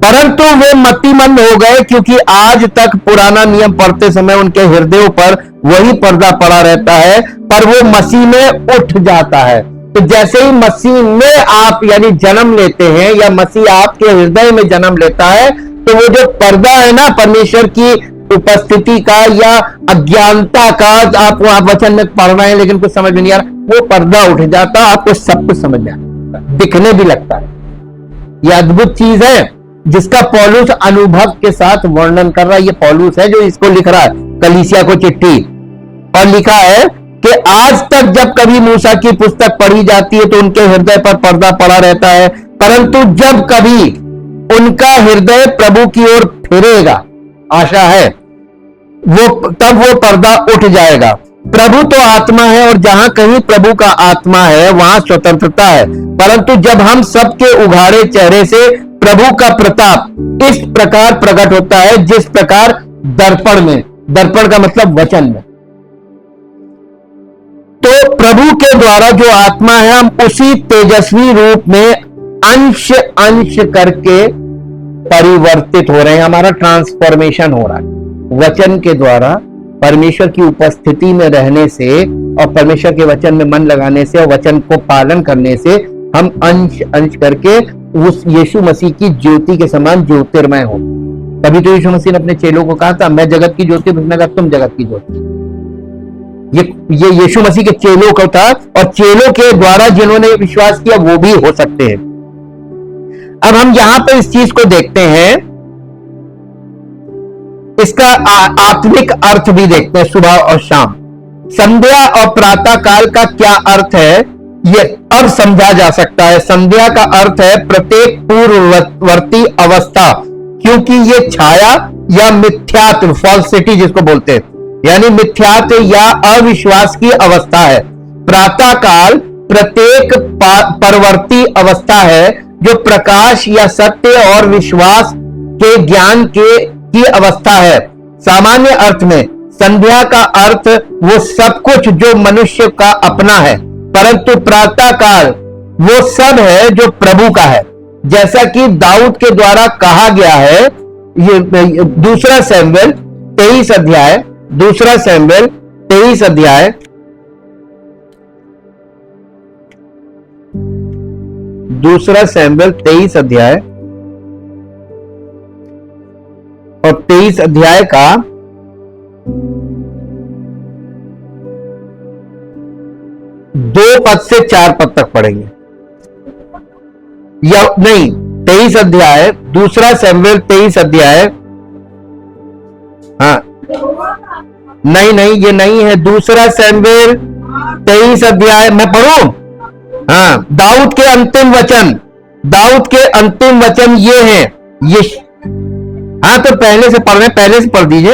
परंतु वे मतिमंद हो गए, क्योंकि आज तक पुराना नियम पढ़ते समय उनके हृदयों पर वही पर्दा पड़ा रहता है, पर वो मसीह में उठ जाता है। तो जैसे ही मसीह में आप यानी जन्म लेते हैं, या मसीह आपके हृदय में जन्म लेता है, तो वो जो पर्दा है ना परमेश्वर की उपस्थिति का या अज्ञानता का, आप वचन में पढ़ रहे हैं लेकिन कुछ समझ में नहीं आ रहा, वो पर्दा उठ जाता, आपको सब कुछ समझ में आता, दिखने भी लगता है। ये अद्भुत चीज है जिसका पौलुस अनुभव के साथ वर्णन कर रहा है। ये पौलुस है जो इसको लिख रहा है कलीसिया को चिट्ठी, और लिखा है कि आज तक जब कभी मूसा की पुस्तक पढ़ी जाती है तो उनके हृदय पर पर्दा पड़ा रहता है, परंतु जब कभी उनका हृदय प्रभु की ओर फिरेगा, आशा है, तब वो पर्दा उठ जाएगा। प्रभु तो आत्मा है और जहां कहीं प्रभु का आत्मा है वहां स्वतंत्रता है, परंतु जब हम सबके उघाड़े चेहरे से प्रभु का प्रताप इस प्रकार प्रकट होता है जिस प्रकार दर्पण में, दर्पण का मतलब वचन में, तो प्रभु के द्वारा जो आत्मा है हम उसी तेजस्वी रूप में अंश अंश करके परिवर्तित हो रहे हैं। हमारा ट्रांसफॉर्मेशन हो रहा है वचन के द्वारा, परमेश्वर की उपस्थिति में रहने से और परमेश्वर के वचन में मन लगाने से और वचन को पालन करने से हम अंश अंश करके उस यीशु मसीह की ज्योति के समान ज्योतिर्मय हो। तभी तो यीशु मसीह ने अपने चेलों को कहा था, मैं जगत की ज्योति, तुम जगत की ज्योति। ये यीशु मसीह के चेलों को था, और चेलों के द्वारा जिन्होंने विश्वास किया वो भी हो सकते हैं। अब हम यहां पर इस चीज को देखते हैं, इसका आत्मिक अर्थ भी देखते हैं। सुबह और शाम, संध्या और प्रातः काल का क्या अर्थ है ये अब समझा जा सकता है। संध्या का अर्थ है प्रत्येक पूर्ववर्ती अवस्था, क्योंकि ये छाया या मिथ्यात्व, फॉल्सिटी जिसको बोलते हैं, यानी मिथ्यात्व या अविश्वास की अवस्था है। प्रातः काल प्रत्येक परवर्ती अवस्था है जो प्रकाश या सत्य और विश्वास के ज्ञान की अवस्था है। सामान्य अर्थ में संध्या का अर्थ वो सब कुछ जो मनुष्य का अपना है, परंतु प्रातः काल वो सब है जो प्रभु का है, जैसा कि दाऊद के द्वारा कहा गया है। ये दूसरा सैमुएल 23 अध्याय, दूसरा सैमुएल 23 अध्याय दूसरा सैमुएल 23 अध्याय और 23 अध्याय का 2 पद से 4 पद तक पढ़ेंगे, या नहीं 23 अध्याय, दूसरा सैमुएल 23 अध्याय, हाँ नहीं ये नहीं है, दूसरा सैमुएल 23 अध्याय मैं पढ़ूं। हाँ, दाऊद के अंतिम वचन ये हैं। ये हाँ, तो पहले से पढ़ रहे, पहले से पढ़ दीजिए।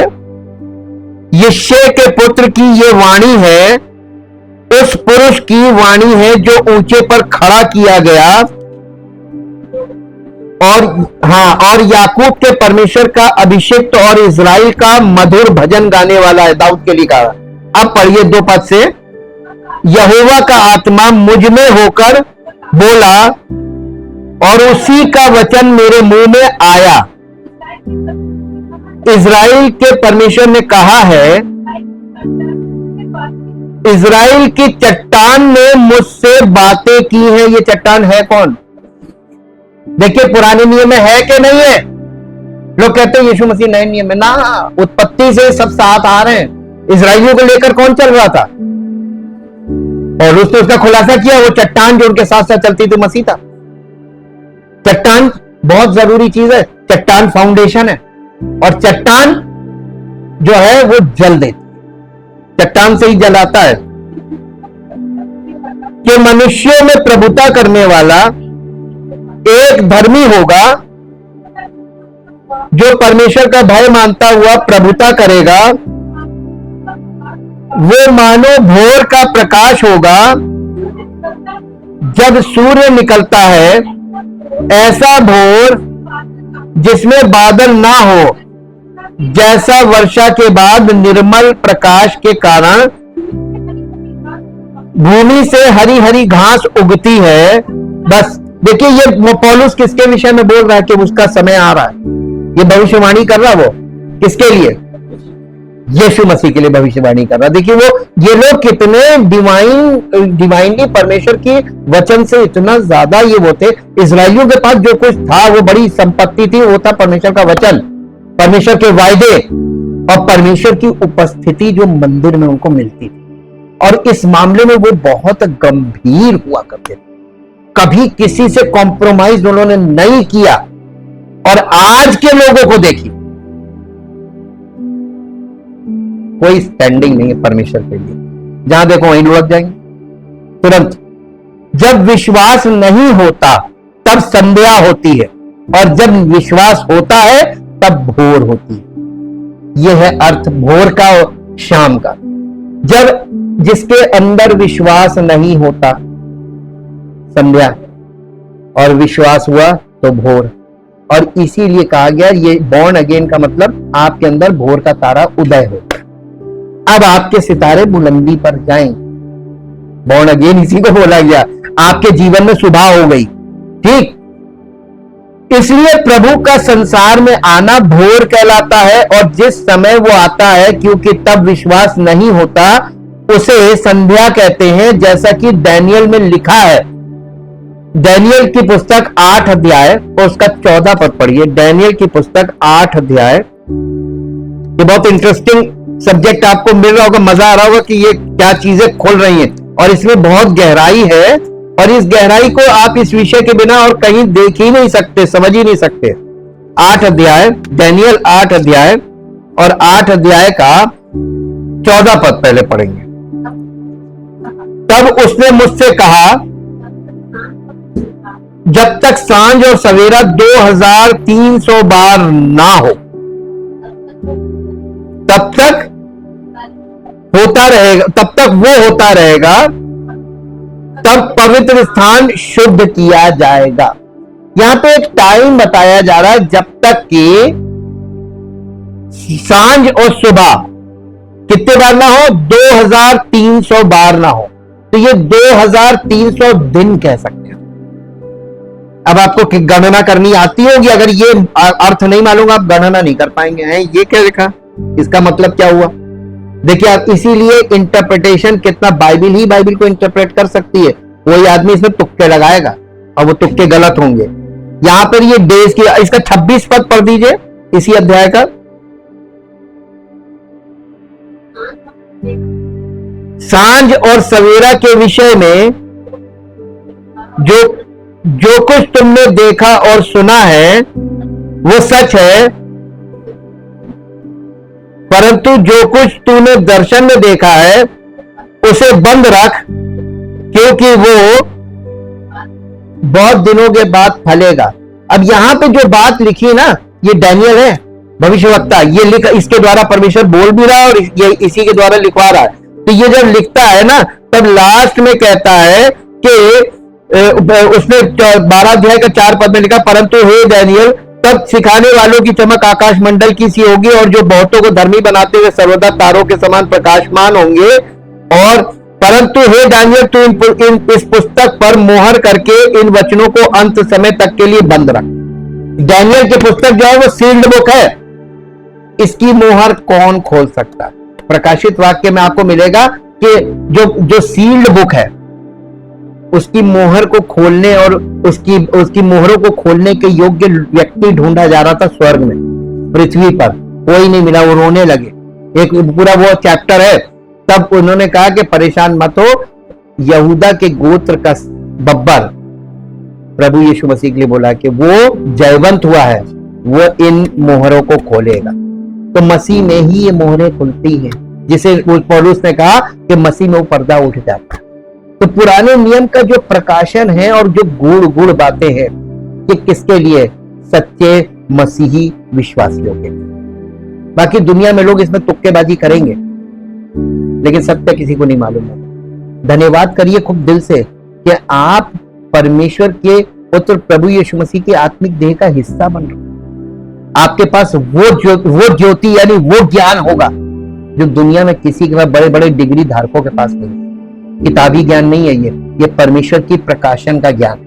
यिशै के पुत्र की ये वाणी है, उस पुरुष की वाणी है जो ऊंचे पर खड़ा किया गया और हाँ, और याकूब के परमेश्वर का अभिषिक्त और इज़राइल का मधुर भजन गाने वाला है, दाऊद के लिए कहा। अब पढ़िए 2 पद से, यहोवा का आत्मा मुझ में होकर बोला और उसी का वचन मेरे मुंह में आया। इज़राइल के परमेश्वर ने कहा है, इज़राइल की चट्टान ने मुझसे बातें की हैं। ये चट्टान है कौन? देखिए पुराने नियम में है कि नहीं है? लोग कहते हैं यीशु मसीह नए नियम में, ना, उत्पत्ति से सब साथ आ रहे हैं। इज़राइलियों को लेकर कौन चल रहा था? और उसने उसका खुलासा किया, वो चट्टान जो उनके साथ साथ चलती थी मसीह था। चट्टान बहुत जरूरी चीज है, चट्टान फाउंडेशन है, और चट्टान जो है वो जल देती, चट्टान से ही जलाता है। कि मनुष्यों में प्रभुता करने वाला एक धर्मी होगा जो परमेश्वर का भय मानता हुआ प्रभुता करेगा। वो मानो भोर का प्रकाश होगा जब सूर्य निकलता है, ऐसा भोर जिसमें बादल ना हो, जैसा वर्षा के बाद निर्मल प्रकाश के कारण भूमि से हरी हरी घास उगती है। बस देखिए, ये पौलुस किसके विषय में बोल रहा है कि उसका समय आ रहा है। ये भविष्यवाणी कर रहा, वो किसके लिए? यीशु मसीह के लिए भविष्यवाणी कर रहा। देखिए वो, ये लोग कितने डिवाइनली परमेश्वर की वचन से इतना ज्यादा ये वो थे। इजराइलियों के पास जो कुछ था, वो बड़ी संपत्ति थी, वो था परमेश्वर का वचन, परमेश्वर के वायदे और परमेश्वर की उपस्थिति जो मंदिर में उनको मिलती थी। और इस मामले में वो बहुत गंभीर हुआ करते थे, कभी किसी से कॉम्प्रोमाइज उन्होंने नहीं किया। और आज के लोगों को देखिए, कोई स्टैंडिंग नहीं है परमेश्वर के लिए, जहां देखो वहीं लुढ़क जाएंगे तुरंत। जब विश्वास नहीं होता तब संध्या होती है, और जब विश्वास होता है तब भोर होती है। यह है अर्थ भोर का और शाम का। जब जिसके अंदर विश्वास नहीं होता, संध्या, और विश्वास हुआ तो भोर। और इसीलिए कहा गया, ये बॉर्न अगेन का मतलब आपके अंदर भोर का तारा उदय हो। अब आपके सितारे बुलंदी पर जाएं। बॉर्न अगेन इसी को बोला गया, आपके जीवन में सुबह हो गई, ठीक। इसलिए प्रभु का संसार में आना भोर कहलाता है। और जिस समय वो आता है, क्योंकि तब विश्वास नहीं होता, उसे संध्या कहते हैं, जैसा कि दानियेल में लिखा है। दानियेल की पुस्तक 8 अध्याय और उसका 14 पद पढ़िए। दानियेल की पुस्तक 8 अध्याय। ये बहुत इंटरेस्टिंग सब्जेक्ट आपको मिल रहा होगा, मजा आ रहा होगा कि ये क्या चीजें खुल रही हैं, और इसमें बहुत गहराई है। और इस गहराई को आप इस विषय के बिना और कहीं देख ही नहीं सकते, समझ ही नहीं सकते। 8 अध्याय, दानियेल 8 अध्याय और 8 अध्याय का 14 पद पहले पढ़ेंगे। तब उसने मुझसे कहा, जब तक सांझ और सवेरा 2300 बार ना हो, तब तक होता रहेगा, तब तक वो होता रहेगा, तब पवित्र स्थान शुद्ध किया जाएगा। यहां पे एक टाइम बताया जा रहा है, जब तक कि सांझ और सुबह कितने बार ना हो, 2300 बार ना हो। तो ये 2300 दिन कह सकते हैं। अब आपको गणना करनी आती होगी, अगर ये अर्थ नहीं मालूम आप गणना नहीं कर पाएंगे। हैं ये क्या लिखा, इसका मतलब क्या हुआ? देखिए, आप इसीलिए इंटरप्रिटेशन कितना, बाइबिल ही बाइबिल को इंटरप्रेट कर सकती है। कोई आदमी इसमें तुक्के लगाएगा और वो तुक्के गलत होंगे। यहां पर ये डेज की, इसका 26 पद पढ़ दीजिए इसी अध्याय का। सांझ और सवेरा के विषय में जो कुछ तुमने देखा और सुना है वो सच है, परंतु जो कुछ तूने दर्शन में देखा है उसे बंद रख, क्योंकि वो बहुत दिनों के बाद फलेगा। अब यहां पे जो बात लिखी ना, ये दानियेल है भविष्यवक्ता, ये लिख, इसके द्वारा परमेश्वर बोल भी रहा है और ये इसी के द्वारा लिखवा रहा है। तो ये जब लिखता है ना, तब लास्ट में कहता है कि उसने 12 अध्याय का 4 पद में लिखा, परंतु हे डैनियल, तब सिखाने वालों की चमक आकाश मंडल की सी होगी और जो बहुतों को धर्मी बनाते हुए सर्वदा तारों के समान प्रकाशमान होंगे। और परंतु हे डैनियल, तू इस पुस्तक पर मोहर करके इन वचनों को अंत समय तक के लिए बंद रख। डैनियल की पुस्तक जो है वो सील्ड बुक है, इसकी मोहर कौन खोल सकता है? प्रकाशित वाक्य में आपको मिलेगा कि जो सील्ड बुक है उसकी मोहर को खोलने और उसकी मोहरों को खोलने के योग्य व्यक्ति ढूंढा जा रहा था स्वर्ग में, पृथ्वी पर कोई नहीं मिला। वो रोने लगे, एक पूरा वो चैप्टर है। तब उन्होंने कहा कि परेशान मत हो, यहूदा के गोत्र का बब्बर प्रभु यीशु मसीह के लिए बोला कि वो जयवंत हुआ है, वो इन मोहरों को खोलेगा। तो मसीह में ही ये मोहरें खुलती हैं, जिसे पौलुस ने कहा कि मसीह में वो पर्दा उठ जाता है। तो पुराने नियम का जो प्रकाशन है और जो गुड़ बातें हैं, कि किसके लिए? सच्चे मसीही विश्वासियों के लिए। बाकी दुनिया में लोग इसमें तुक्केबाजी करेंगे, लेकिन सत्य किसी को नहीं मालूम होगा। धन्यवाद करिए खूब दिल से कि आप परमेश्वर के पुत्र प्रभु यीशु मसीह के आत्मिक देह का हिस्सा बन रहे हो। आपके पास वो ज्योति यानी वो ज्ञान होगा जो दुनिया में किसी के पास बड़े बड़े डिग्री धारकों के पास नहीं। किताबी ज्ञान नहीं है ये परमेश्वर की प्रकाशन का ज्ञान,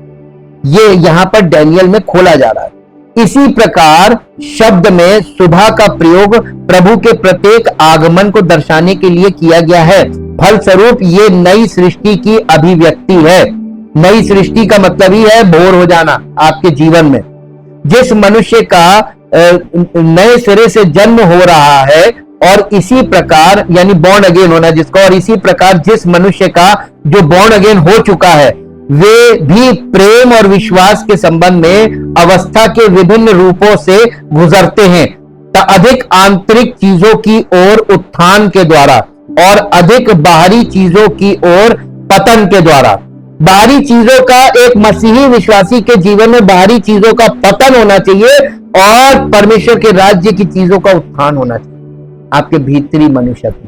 ये यहां पर डैनियल में खोला जा रहा है। इसी प्रकार शब्द में सुबह का प्रयोग प्रभु के प्रत्येक आगमन को दर्शाने के लिए किया गया है। फलस्वरूप ये नई सृष्टि की अभिव्यक्ति है। नई सृष्टि का मतलब ही है बोर हो जाना आपके जीवन में। जिस मनुष्य का नए सिरे से जन्म हो रहा है और इसी प्रकार यानी बॉर्न अगेन होना जिसका, और इसी प्रकार जिस मनुष्य का जो बॉर्न अगेन हो चुका है, वे भी प्रेम और विश्वास के संबंध में अवस्था के विभिन्न रूपों से गुजरते हैं, अधिक आंतरिक चीजों की ओर उत्थान के द्वारा और अधिक बाहरी चीजों की ओर पतन के द्वारा। बाहरी चीजों का एक मसीही विश्वासी के जीवन में बाहरी चीजों का पतन होना चाहिए और परमेश्वर के राज्य की चीजों का उत्थान होना चाहिए। आपके भीतरी मनुष्य की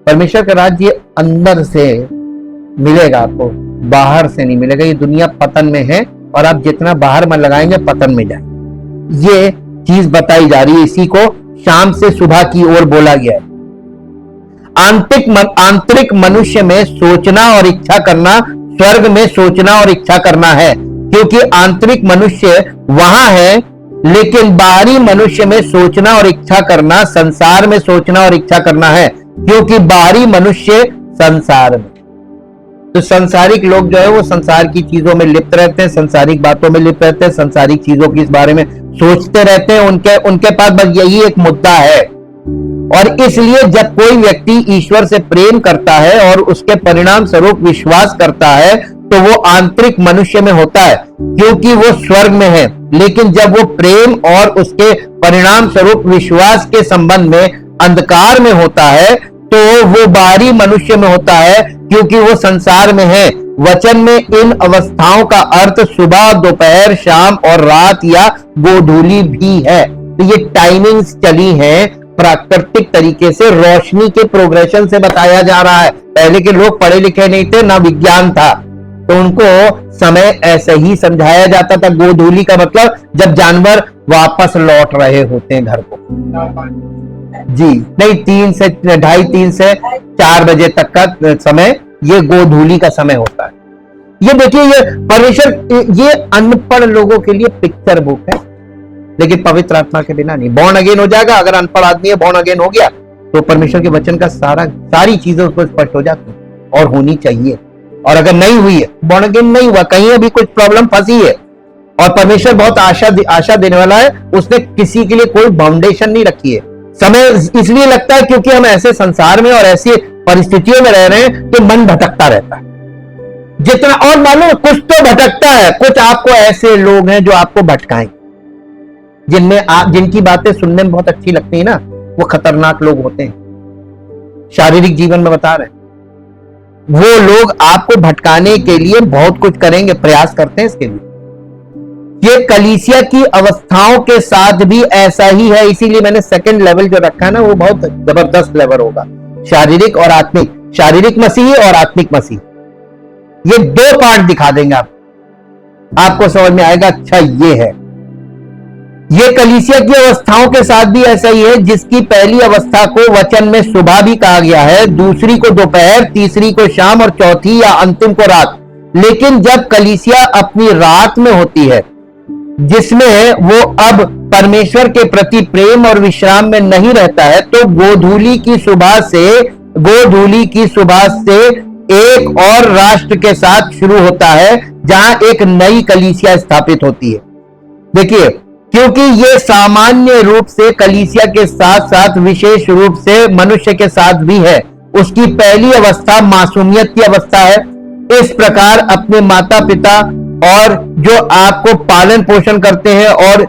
परमेश्वर का राज्य अंदर से मिलेगा, आपको बाहर से नहीं मिलेगा। ये दुनिया पतन में है और आप जितना बाहर मन लगाएंगे पतन में जाएंगे। ये चीज बताई जा रही है। इसी को शाम से सुबह की ओर बोला गया है। आंतरिक मनुष्य में सोचना और इच्छा करना स्वर्ग में सोचना और इच्छा करना है, क्योंकि आंतरिक मनुष्य वहां है, लेकिन बाहरी मनुष्य में सोचना और इच्छा करना संसार में सोचना और इच्छा करना है, क्योंकि बाहरी मनुष्य संसार में। तो संसारिक लोग जो है वो संसार की चीजों में लिप्त रहते हैं, संसारिक बातों में लिप्त रहते हैं, संसारिक चीजों के इस बारे में सोचते रहते हैं। उनके पास बस यही एक मुद्दा है। और इसलिए जब कोई व्यक्ति ईश्वर से प्रेम करता है और उसके परिणाम स्वरूप विश्वास करता है, तो वो आंतरिक मनुष्य में होता है, क्योंकि वो स्वर्ग में है। लेकिन जब वो प्रेम और उसके परिणाम स्वरूप विश्वास के संबंध में अंधकार में होता है, तो वो बाहरी मनुष्य में होता है, क्योंकि वो संसार में है। वचन में इन अवस्थाओं का अर्थ सुबह, दोपहर, शाम और रात या गोधूली भी है। तो ये टाइमिंग्स चली हैं प्राकृतिक तरीके से, रोशनी के प्रोग्रेशन से बताया जा रहा है। पहले के लोग पढ़े लिखे नहीं थे, ना विज्ञान था, तो उनको समय ऐसे ही समझाया जाता था। गोधूली का मतलब जब जानवर वापस लौट रहे होते हैं घर को, जी नहीं, 2:30 से 4 बजे तक का समय, ये गोधूली का समय होता है। ये देखिए, ये परमेश्वर, ये अनपढ़ लोगों के लिए पिक्चर बुक है, लेकिन पवित्र आत्मा के बिना नहीं। बॉर्न अगेन हो जाएगा, अगर अनपढ़ आदमी है बॉर्न अगेन हो गया, तो परमेश्वर के वचन का सारी चीजें उसको स्पष्ट हो जाती और होनी चाहिए। और अगर नहीं हुई है, बॉर्न अगेन नहीं हुआ, कहीं अभी कुछ प्रॉब्लम फंसी है, और परमेश्वर बहुत आशा देने वाला है, उसने किसी के लिए कोई बाउंडेशन नहीं रखी है। समय इसलिए लगता है क्योंकि हम ऐसे संसार में और ऐसी परिस्थितियों में रह रहे हैं कि मन भटकता रहता है जितना, और मालूम कुछ तो भटकता है, कुछ आपको ऐसे लोग हैं जो आपको भटकाएंगे, जिनकी बातें सुनने में बहुत अच्छी लगती है ना, वो खतरनाक लोग होते हैं। शारीरिक जीवन में बता रहे हैं, वो लोग आपको भटकाने के लिए बहुत कुछ करेंगे, प्रयास करते हैं इसके लिए। ये कलीसिया की अवस्थाओं के साथ भी ऐसा ही है। इसीलिए मैंने सेकंड लेवल जो रखा है ना, वो बहुत जबरदस्त लेवल होगा, शारीरिक और आत्मिक, शारीरिक मसीही और आत्मिक मसीह। ये 2 पार्ट दिखा देंगे आपको समझ में आएगा, अच्छा ये है। ये कलीसिया की अवस्थाओं के साथ भी ऐसा ही है, जिसकी पहली अवस्था को वचन में सुबह भी कहा गया है, दूसरी को दोपहर, तीसरी को शाम और चौथी या अंतिम को रात। लेकिन जब कलीसिया अपनी रात में होती है, जिसमें वो अब परमेश्वर के प्रति प्रेम और विश्राम में नहीं रहता है, तो गोधूली की सुबह से एक और राष्ट्र के साथ शुरू होता है, जहां एक नई कलीसिया स्थापित होती है। देखिए, क्योंकि ये सामान्य रूप से कलीसिया के साथ साथ विशेष रूप से मनुष्य के साथ भी है। उसकी पहली अवस्था मासूमियत की अवस्था है। इस प्रकार अपने माता पिता और जो आपको पालन पोषण करते हैं और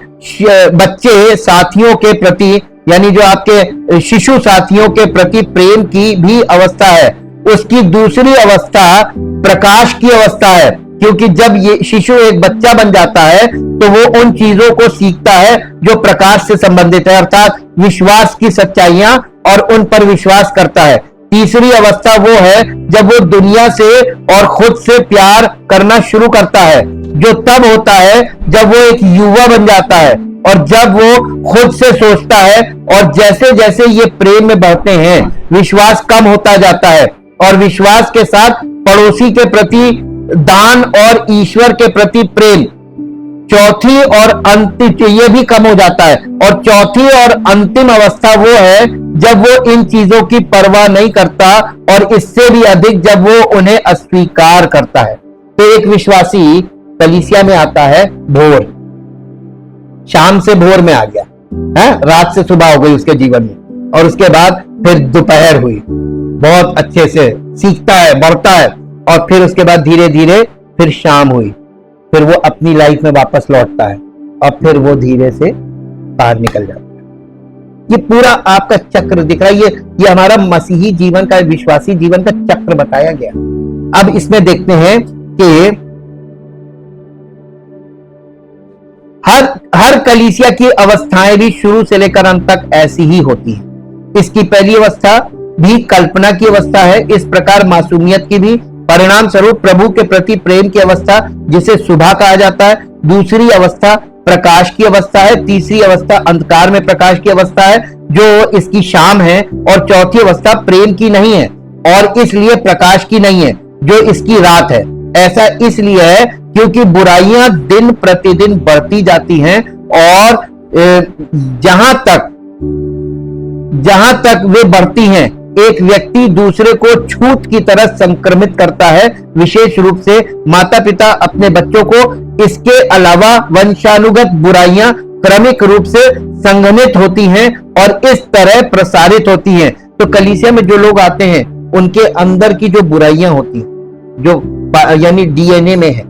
बच्चे साथियों के प्रति, यानी जो आपके शिशु साथियों के प्रति प्रेम की भी अवस्था है। उसकी दूसरी अवस्था प्रकाश की अवस्था है, क्योंकि जब ये शिशु एक बच्चा बन जाता है तो वो उन चीजों को सीखता है जो प्रकाश से संबंधित है, अर्थात विश्वास की सच्चाइयां, और उन पर विश्वास करता है। तीसरी अवस्था वो है जब वो दुनिया से और खुद से प्यार करना शुरू करता है, जो तब होता है जब वो एक युवा बन जाता है और जब वो खुद से सोचता है, और जैसे जैसे ये प्रेम में बढ़ते हैं विश्वास कम होता जाता है, और विश्वास के साथ पड़ोसी के प्रति दान और ईश्वर के प्रति प्रेम चौथी और अंतिम, ये भी कम हो जाता है। और चौथी और अंतिम अवस्था वो है जब वो इन चीजों की परवाह नहीं करता, और इससे भी अधिक जब वो उन्हें अस्वीकार करता है। तो एक विश्वासी कलीसिया में आता है भोर, शाम से भोर में आ गया है, रात से सुबह हो गई उसके जीवन में, और उसके बाद फिर दोपहर हुई, बहुत अच्छे से सीखता है, बढ़ता है, और फिर उसके बाद धीरे धीरे फिर शाम हुई, फिर वो अपनी लाइफ में वापस लौटता है, और फिर वो धीरे से बाहर निकल जाता है। ये पूरा आपका चक्र दिख रहा है। ये हमारा मसीही जीवन का, विश्वासी जीवन का चक्र बताया गया। अब इसमें देखते हैं कि हर कलीसिया की अवस्थाएं भी शुरू से लेकर अंत तक ऐसी ही होती हैं। इसकी पहली अवस्था भी कल्पना की अवस्था है, इस प्रकार मासूमियत की भी, परिणाम स्वरूप प्रभु के प्रति प्रेम की अवस्था जिसे सुबह कहा जाता है। दूसरी अवस्था प्रकाश की अवस्था है, तीसरी अवस्था अंधकार में प्रकाश की अवस्था है जो इसकी शाम है, और चौथी अवस्था प्रेम की नहीं है और इसलिए प्रकाश की नहीं है जो इसकी रात है। ऐसा इसलिए है क्योंकि बुराइयां दिन प्रतिदिन बढ़ती जाती हैं, और जहां तक वे बढ़ती हैं, एक व्यक्ति दूसरे को छूत की तरह संक्रमित करता है, विशेष रूप से माता पिता अपने बच्चों को। इसके अलावा वंशानुगत बुराइयां क्रमिक रूप से संघनित होती हैं और इस तरह प्रसारित होती हैं। तो कलीसिया में जो लोग आते हैं उनके अंदर की जो बुराइयां होती हैं, जो यानी डीएनए में है,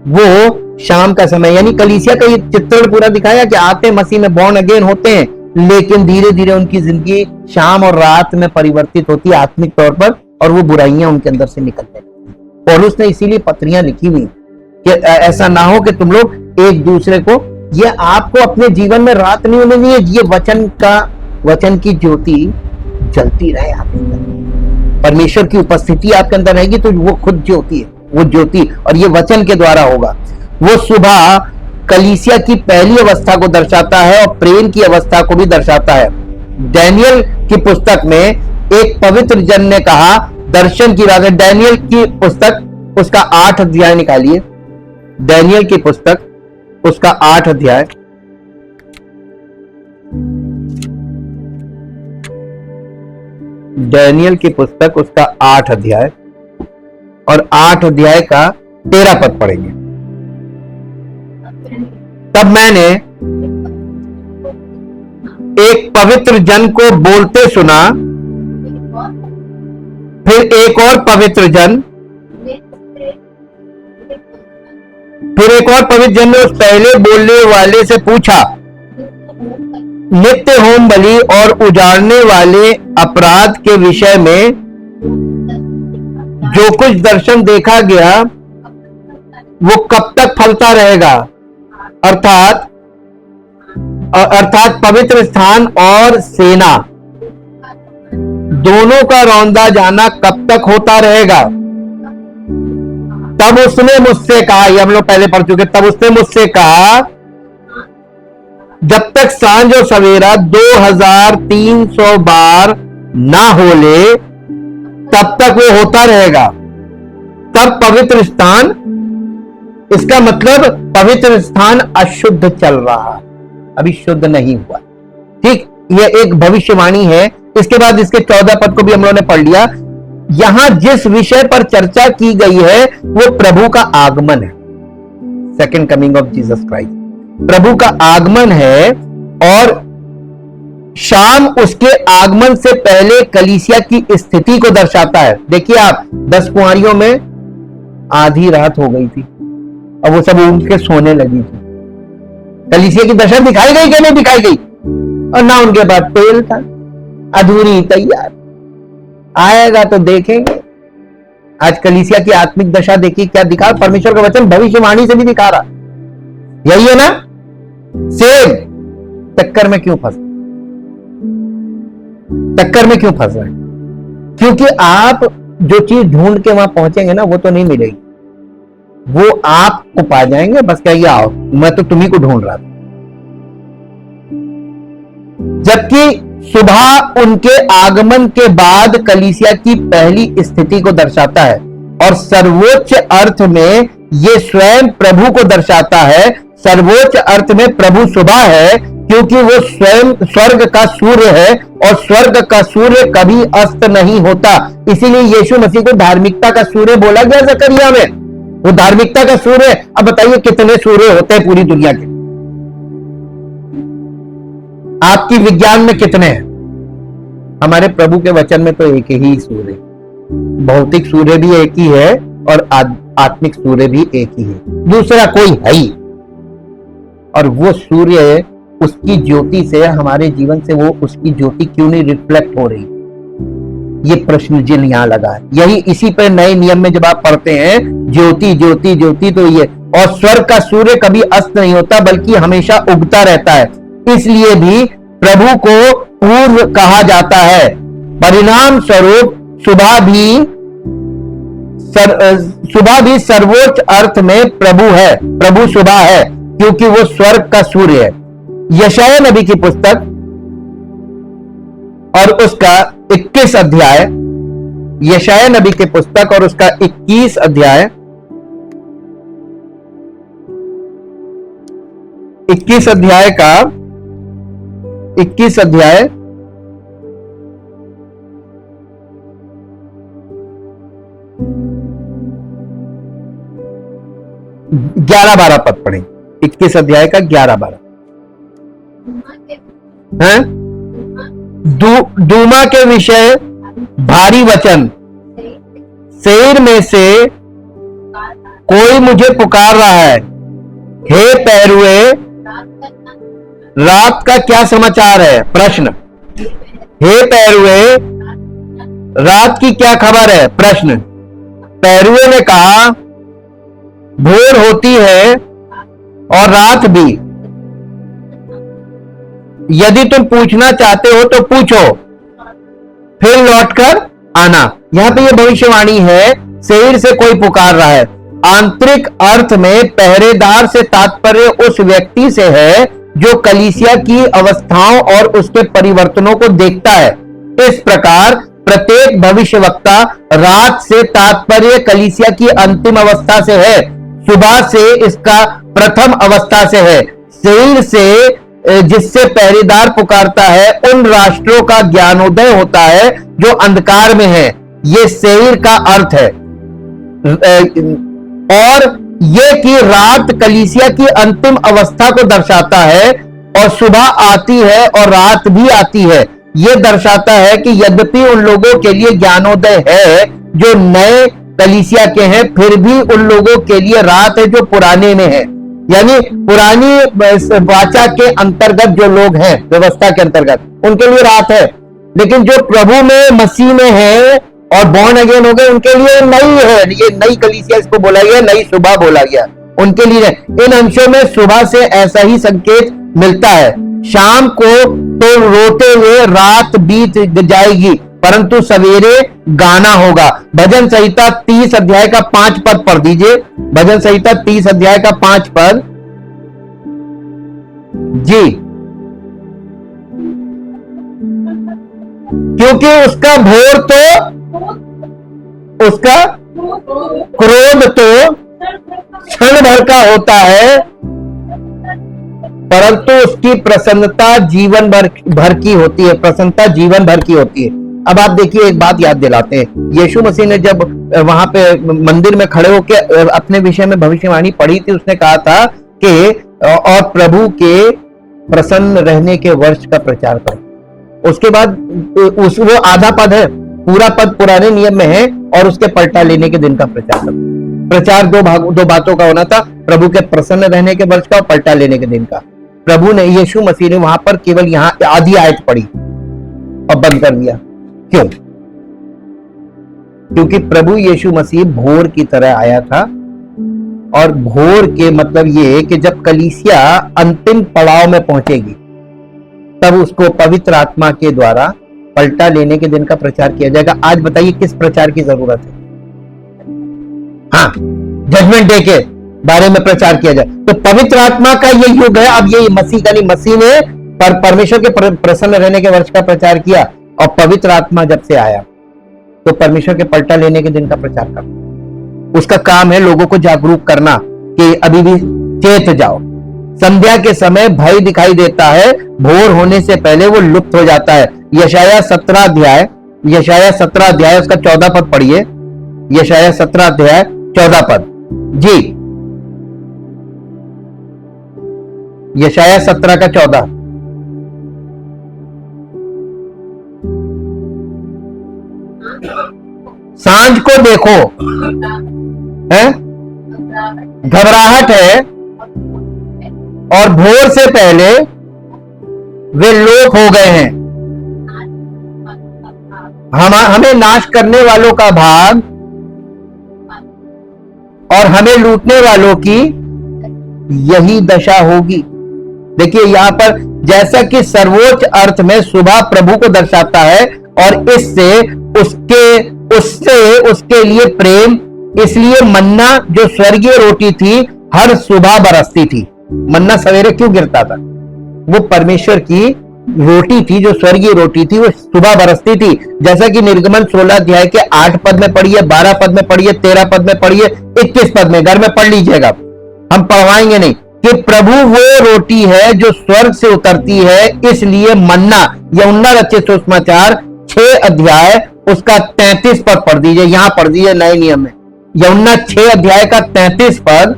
वो शाम का समय, यानी कलीसिया का ये चित्रण पूरा दिखाया कि आते मसीह में बॉर्न अगेन होते हैं, लेकिन धीरे धीरे उनकी जिंदगी शाम और रात में परिवर्तित होती है आत्मिक तौर पर, और वो बुराइयां उनके अंदर से निकलने लगती हैं। पौलुस ने इसीलिए पत्रियां लिखी हुई कि ऐसा ना हो कि तुम लोग एक दूसरे को, ये आपको अपने जीवन में रात नहीं होने चाहिए, ये वचन की ज्योति जलती रहे आपके अंदर। परमेश्वर की उपस्थिति आपके अंदर रहेगी तो वो खुद ज्योति है, वो ज्योति, और ये वचन के द्वारा होगा। वो सुबह कलीसिया की पहली अवस्था को दर्शाता है और प्रेम की अवस्था को भी दर्शाता है। डैनियल की पुस्तक में एक पवित्र जन ने कहा, दर्शन की रात है। डैनियल की पुस्तक उसका 8 अध्याय निकालिए, डैनियल की पुस्तक उसका 8 अध्याय, डैनियल की पुस्तक उसका 8 अध्याय और 8 अध्याय का 13 पद पढ़ेंगे। तब मैंने एक पवित्र जन को बोलते सुना, फिर एक और पवित्र जन ने उस पहले बोलने वाले से पूछा, नित्य होम बलि और उजाड़ने वाले अपराध के विषय में जो कुछ दर्शन देखा गया वो कब तक फलता रहेगा, अर्थात पवित्र स्थान और सेना दोनों का रौंदा जाना कब तक होता रहेगा। तब उसने मुझसे कहा, ये हम लोग पहले पढ़ चुके, तब उसने मुझसे कहा जब तक सांझ और सवेरा 2300 बार ना हो ले तब तक वो होता रहेगा। तब पवित्र स्थान, इसका मतलब पवित्र स्थान अशुद्ध चल रहा, अभी शुद्ध नहीं हुआ। ठीक, ये एक भविष्यवाणी है। इसके बाद इसके 14 पद को भी हम लोगों ने पढ़ लिया। यहां जिस विषय पर चर्चा की गई है वो प्रभु का आगमन है, second coming of Jesus Christ. प्रभु का आगमन है और शाम उसके आगमन से पहले कलीसिया की स्थिति को दर्शाता है। देखिए आप, 10 कुंवारियों में आधी रात हो गई थी और वो सब ऊँट के सोने लगी थी। कलीसिया की दशा दिखाई गई कि नहीं दिखाई गई? और ना उनके पास तेल था, अधूरी तैयार, आएगा तो देखेंगे। आज कलीसिया की आत्मिक दशा देखिए क्या दिखा, परमेश्वर का वचन भविष्यवाणी से भी दिखा रहा। यही है ना? सेम टक्कर में क्यों फंस, टक्कर में क्यों फंस रहे हैं? क्योंकि आप जो चीज ढूंढ के वहां पहुंचेंगे ना वो तो नहीं मिलेगी, वो आपको पा जाएंगे। बस कहिए आओ, मैं तो तुम्ही को ढूंढ रहा था। जबकि सुबह उनके आगमन के बाद कलीसिया की पहली स्थिति को दर्शाता है और सर्वोच्च अर्थ में ये स्वयं प्रभु को दर्शाता है। सर्वोच्च अर्थ में प्रभु सुबह है क्योंकि वो स्वयं स्वर्ग का सूर्य है और स्वर्ग का सूर्य कभी अस्त नहीं होता। इसीलिए यीशु मसीह को धार्मिकता का सूर्य बोला गया जकरिया में, वो धार्मिकता का सूर्य। अब बताइए कितने सूर्य होते हैं पूरी दुनिया के? आपकी विज्ञान में कितने हैं? हमारे प्रभु के वचन में तो एक ही सूर्य, भौतिक सूर्य भी एक ही है और आत्मिक सूर्य भी एक ही है, दूसरा कोई है ही। और वो सूर्य, उसकी ज्योति से हमारे जीवन से वो उसकी ज्योति क्यों नहीं रिफ्लेक्ट हो रही? ये प्रश्न जिन यहां लगा है। यही इसी पर नए नियम में जब आप पढ़ते हैं ज्योति ज्योति ज्योति, तो ये और स्वर्ग का सूर्य कभी अस्त नहीं होता बल्कि हमेशा उगता रहता है। इसलिए भी प्रभु को पूर्व कहा जाता है। परिणाम स्वरूप सुबह भी सर्वोच्च अर्थ में प्रभु है, प्रभु सुबह है क्योंकि वो स्वर्ग का सूर्य है। यशायाह नबी की पुस्तक और उसका 21 अध्याय, यशायाह नबी की पुस्तक और उसका 21 अध्याय, 21 अध्याय का 21 अध्याय 11-12 पद पढ़ें। 21 अध्याय का 11-12 है। दूमा के विषय भारी वचन, शेर में से कोई मुझे पुकार रहा है, हे पैरुए रात का क्या समाचार है? प्रश्न। हे पैरुए रात की क्या खबर है? प्रश्न। पैरुए ने कहा भोर होती है और रात भी, यदि तुम पूछना चाहते हो तो पूछो, फिर लौटकर आना। यहां पे ये भविष्यवाणी है, शेर से कोई पुकार रहा है। आंतरिक अर्थ में पहरेदार से तात्पर्य उस व्यक्ति से है जो कलीसिया की अवस्थाओं और उसके परिवर्तनों को देखता है। इस प्रकार प्रत्येक भविष्यवक्ता रात से तात्पर्य कलीसिया की अंतिम अवस्था से है, सुबह से इसका प्रथम अवस्था से है। शेर से जिससे पहरेदार पुकारता है उन राष्ट्रों का ज्ञानोदय होता है जो अंधकार में है। ये शेर का अर्थ है। और ये कि रात कलीसिया की अंतिम अवस्था को दर्शाता है और सुबह आती है और रात भी आती है। ये दर्शाता है कि यद्यपि उन लोगों के लिए ज्ञानोदय है जो नए कलीसिया के हैं, फिर भी उन लोगों के लिए रात है जो पुराने में है। यानी पुरानी वाचा के अंतर्गत जो लोग हैं, व्यवस्था के अंतर्गत, उनके लिए रात है। लेकिन जो प्रभु में मसीह में है और बॉर्न अगेन हो गए, उनके लिए नई है। ये नई कलीसिया इसको बोला गया, नई सुबह बोला गया उनके लिए। इन अंशों में सुबह से ऐसा ही संकेत मिलता है। शाम को तो रोते हुए रात बीत जाएगी, परंतु सवेरे गाना होगा। भजन संहिता 30 अध्याय का 5 पद पढ़ दीजिए। भजन संहिता 30 अध्याय का 5 पद जी। क्योंकि उसका भोर तो, उसका क्रोध तो क्षण भर का होता है, परंतु उसकी प्रसन्नता जीवन भर की होती है। प्रसन्नता जीवन भर की होती है। अब आप देखिए, एक बात याद दिलाते हैं। यीशु मसीह ने जब वहां पे मंदिर में खड़े होकर अपने विषय में भविष्यवाणी पढ़ी थी, उसने कहा था कि और प्रभु के प्रसन्न रहने के वर्ष का प्रचार करो। उसके बाद वो आधा पद है, पूरा पद पुराने नियम में है, और उसके पलटा लेने के दिन का प्रचार करो। प्रचार दो बातों का होना था, प्रभु के प्रसन्न रहने के वर्ष का और पलटा लेने के दिन का। प्रभु ने, यीशु मसीह ने वहां पर केवल यहां आधी आयत पढ़ी और बंद कर दिया। क्यों? क्योंकि प्रभु यीशु मसीह भोर की तरह आया था, और भोर के मतलब ये कि जब कलीसिया अंतिम पड़ाव में पहुंचेगी, तब उसको पवित्र आत्मा के द्वारा पलटा लेने के दिन का प्रचार किया जाएगा। आज बताइए किस प्रचार की जरूरत है? हाँ, जजमेंट डे के बारे में प्रचार किया जाए। तो पवित्र आत्मा का ये युग है। अब ये मसीह का नहीं, मसीह ने परमेश्वर के प्रसन्न रहने के वर्ष का प्रचार किया, और पवित्र आत्मा जब से आया तो परमेश्वर के पलटा लेने के दिन का प्रचार करना उसका काम है। लोगों को जागरूक करना कि अभी भी चेत जाओ। संध्या के समय भय दिखाई देता है, भोर होने से पहले वो लुप्त हो जाता है। यशाया 17 अध्याय उसका 14 पद पढ़िए। यशाया 17 अध्याय 14 पद जी। यशाया 17 का 14। सांझ को देखो, है घबराहट है, और भोर से पहले वे लोप हो गए हैं। हमें नाश करने वालों का भाग और हमें लूटने वालों की यही दशा होगी। देखिए यहां पर जैसा कि सर्वोच्च अर्थ में सुबह प्रभु को दर्शाता है, और इससे उसके लिए प्रेम, इसलिए मन्ना जो स्वर्गीय रोटी थी हर सुबह बरसती थी। मन्ना सवेरे क्यों गिरता था? वो परमेश्वर की रोटी थी, जो स्वर्गीय रोटी थी, वो सुबह बरसती थी। जैसा कि निर्गमन 16 अध्याय के 8 पद में पढ़िए, 12 पद में पढ़िए, 13 पद में पढ़िए, 21 पद में, घर में पढ़ लीजिएगा, हम पढ़वाएंगे नहीं, कि प्रभु वो रोटी है जो स्वर्ग से उतरती है। इसलिए मन्ना, यूहन्ना रचित सुसमाचार 6 अध्याय उसका 33 पद पढ़ दीजिए। यहां पढ़ दीजिए नए नियम में, यूहन्ना 6 अध्याय का 33 पद।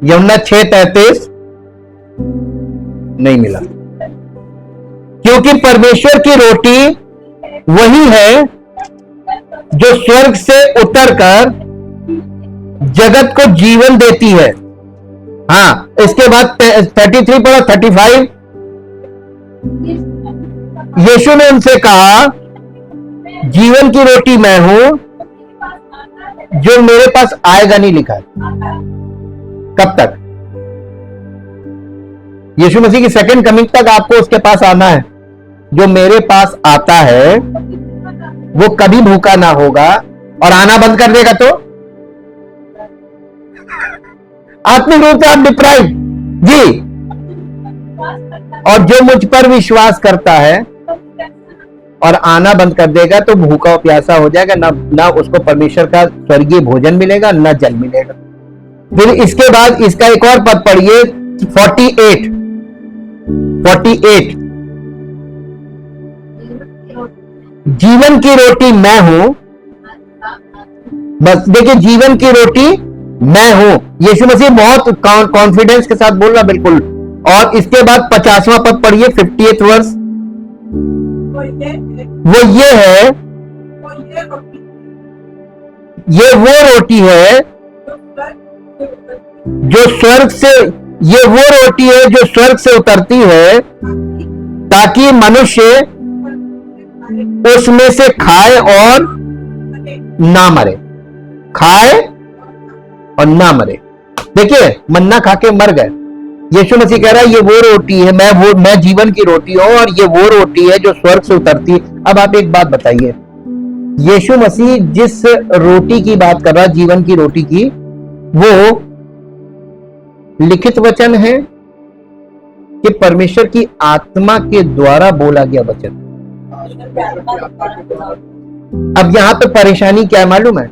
यूहन्ना 6:33 नहीं मिला, क्योंकि परमेश्वर की रोटी वही है जो स्वर्ग से उतरकर जगत को जीवन देती है। हाँ, इसके बाद 33 पढ़ो, 35। यीशु ने उनसे कहा, जीवन की रोटी मैं हूं, जो मेरे पास आएगा नहीं लिखा है। कब तक? यीशु मसीह की सेकंड कमिंग तक आपको उसके पास आना है। जो मेरे पास आता है वो कभी भूखा ना होगा, और आना बंद कर देगा तो आत्मिक रूप से आप डिप्राइव जी। और जो मुझ पर विश्वास करता है और आना बंद कर देगा तो भूखा और प्यासा हो जाएगा, ना उसको परमेश्वर का स्वर्गीय भोजन मिलेगा, ना जल मिलेगा। फिर इसके बाद इसका एक और पद पढ़िए, 48। जीवन की रोटी मैं हूं। बस देखिए, जीवन की रोटी मैं हूं। यीशु मसीह बहुत कॉन्फिडेंस के साथ बोल रहा, बिल्कुल। और इसके बाद 50वां पद पढ़िए, 50th वर्स। वो ये है, ये वो रोटी है जो स्वर्ग से, ये वो रोटी है जो स्वर्ग से उतरती है, ताकि मनुष्य उसमें से खाए और ना मरे। खाए और ना मरे। देखिए, मन्ना खा के मर गए, यीशु मसीह कह रहा है ये वो रोटी है, मैं जीवन की रोटी हूं और ये वो रोटी है जो स्वर्ग से उतरती है। अब आप एक बात बताइए, यीशु मसीह जिस रोटी की बात कर रहा है, जीवन की रोटी की, वो लिखित वचन है कि परमेश्वर की आत्मा के द्वारा बोला गया वचन? अब यहां पे परेशानी क्या है मालूम है?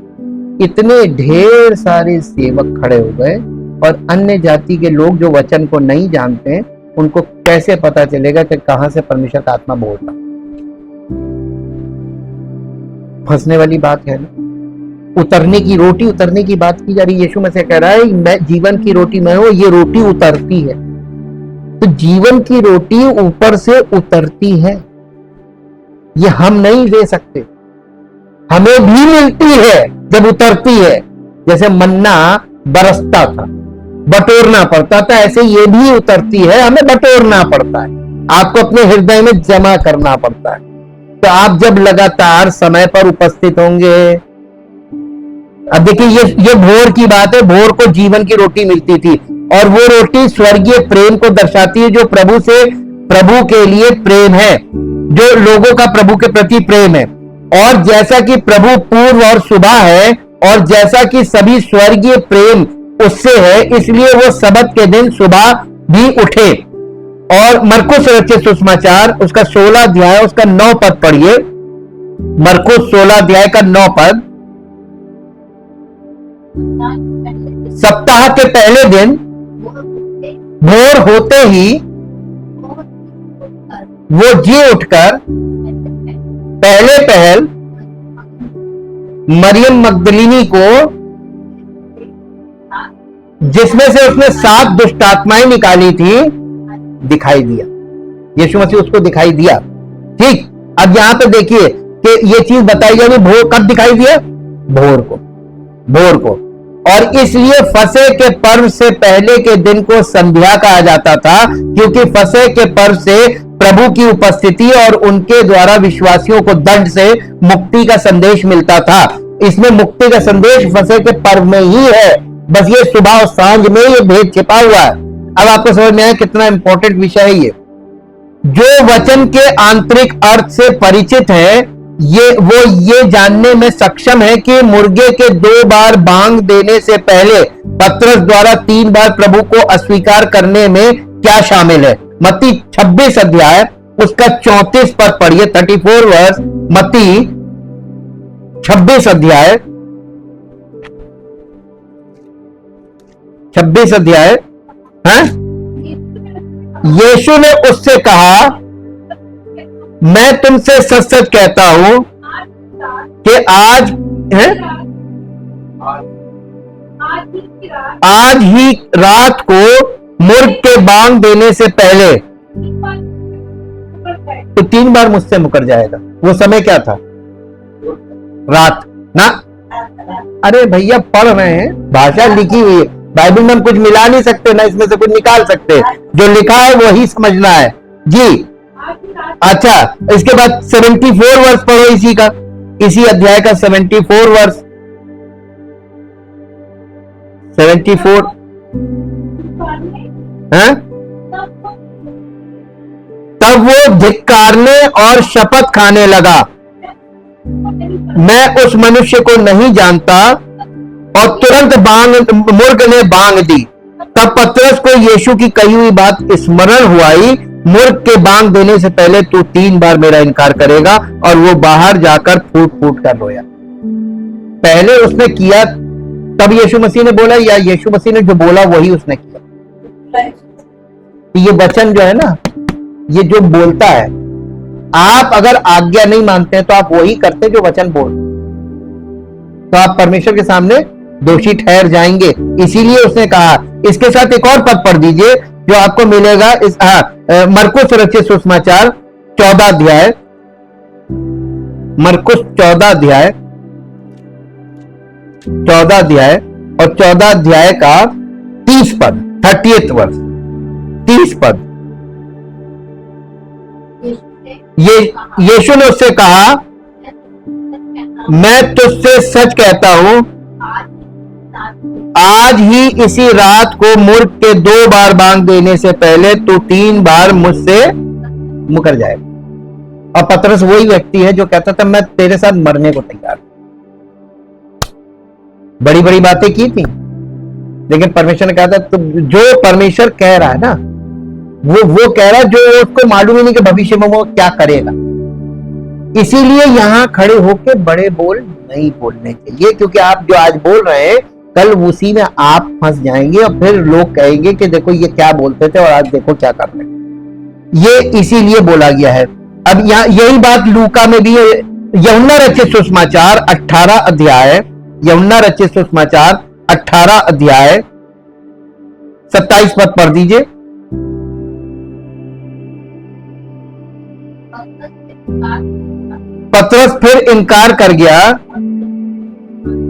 इतने ढेर सारे सेवक खड़े हो गए और अन्य जाति के लोग जो वचन को नहीं जानते हैं, उनको कैसे पता चलेगा कि कहां से परमेश्वर का आत्मा बोल रहा? फंसने वाली बात है ना। उतरने की रोटी, उतरने की बात की जा रही है। यीशु मसीह कह रहा है मैं जीवन की रोटी मैं हूं, ये रोटी उतरती है। तो जीवन की रोटी ऊपर से उतरती है, ये हम नहीं दे सकते, हमें भी मिलती है जब उतरती है। जैसे मन्ना बरसता था, बटोरना पड़ता था, ऐसे ये भी उतरती है, हमें बटोरना पड़ता है, आपको अपने हृदय में जमा करना पड़ता है। तो आप जब लगातार समय पर उपस्थित होंगे, अब देखिए ये भोर की बात है, भोर को जीवन की रोटी मिलती थी और वो रोटी स्वर्गीय प्रेम को दर्शाती है, जो प्रभु के लिए प्रेम है, जो लोगों का प्रभु के प्रति प्रेम है। और जैसा कि प्रभु पूर्व और सुबह है और जैसा कि सभी स्वर्गीय प्रेम उससे है, इसलिए वो सबत के दिन सुबह भी उठे। और मरकुस रचित सुसमाचार उसका 16 अध्याय उसका 9 पद पढ़िए। मरकुस 16 अध्याय का 9 पद। सप्ताह के पहले दिन भोर होते ही वो जी उठकर पहले पहल मरियम मगदलिनी को, जिसमें से उसने 7 दुष्ट आत्माएं निकाली थी, दिखाई दिया। यीशु मसीह उसको दिखाई दिया। ठीक, अब यहां पे देखिए कि ये चीज बताई जा रही, भोर कब दिखाई दिया? भोर को। और इसलिए फसह के पर्व से पहले के दिन को संध्या कहा जाता था, क्योंकि फसह के पर्व से प्रभु की उपस्थिति और उनके द्वारा विश्वासियों को दंड से मुक्ति का संदेश मिलता था। इसमें मुक्ति का संदेश फसह के पर्व में ही है, बस ये सुबह और सांझ में ये भेद छिपा हुआ है। अब आपको समझ में आया कितना इंपॉर्टेंट विषय है ये। जो वचन के आंतरिक अर्थ से परिचित है, ये जानने में सक्षम है कि मुर्गे के 2 बार बांग देने से पहले पतरस द्वारा 3 बार प्रभु को अस्वीकार करने में क्या शामिल है। मत्ती 26 अध्याय उसका 34 पद पढ़िए, 34 वर्ष, मत्ती 26 अध्याय 26 अध्याय। यीशु ने उससे कहा, मैं तुमसे सच सच कहता हूं कि आज ही रात को मुर्ग के बांग देने से पहले तो 3 बार मुझसे मुकर जाएगा। वो समय क्या था? रात ना। अरे भैया पढ़ रहे हैं, भाषा लिखी हुई है, बाइबल में हम कुछ मिला नहीं सकते ना इसमें से कुछ निकाल सकते, जो लिखा है वही समझना है जी। अच्छा, इसके बाद 74 वर्ष पढ़ो इसी अध्याय का 74 वर्ष। 74 है? तब वो धिक्कारने और शपथ खाने लगा, मैं उस मनुष्य को नहीं जानता, और तुरंत मुर्ग ने बांग दी। तब पतरस को यीशु की कही हुई बात स्मरण हुई, मुर्ग के बांग देने से पहले तू 3 बार मेरा इनकार करेगा। और वो बाहर जाकर फूट फूट कर रोया। पहले उसने किया तब यीशु मसीह ने बोला, या यीशु मसीह ने जो बोला वही उसने किया। ये वचन जो है ना, ये जो बोलता है, आप अगर आज्ञा नहीं मानते हैं तो आप वही करते जो वचन बोल, तो आप परमेश्वर के सामने दोषी ठहर जाएंगे। इसीलिए उसने कहा। इसके साथ एक और पद पढ़ दीजिए जो आपको मिलेगा इस मरकुस रचित सुसमाचार 14 अध्याय, मरकुस 14 अध्याय और 14 अध्याय का 30 पद, 30th वर्ष, 30 पद। यीशु ने उससे कहा, मैं तुझसे सच कहता हूं, आज ही इसी रात को मूर्ख के 2 बार बांग देने से पहले तू 3 बार मुझसे मुकर जाएगा। और पतरस वही व्यक्ति है जो कहता था मैं तेरे साथ मरने को तैयार हूं। बड़ी बड़ी बातें की थी, लेकिन परमेश्वर ने कहा था तो जो परमेश्वर कह रहा है ना वो कह रहा है, जो उसको मालूम ही नहीं कि भविष्य में वो क्या करेगा। इसीलिए यहां खड़े होकर बड़े बोल नहीं बोलने चाहिए, क्योंकि आप जो आज बोल रहे हैं कल उसी में आप फंस जाएंगे और फिर लोग कहेंगे कि देखो ये क्या बोलते थे और आज देखो क्या कर रहे हैं। ये इसीलिए बोला गया है। अब यहां यही बात लूका में भी है। यूहन्ना रचित सुसमाचार 18 अध्याय, यूहन्ना रचित सुसमाचार 18 अध्याय 27 पद पढ़ दीजिए। पतरस फिर इनकार कर गया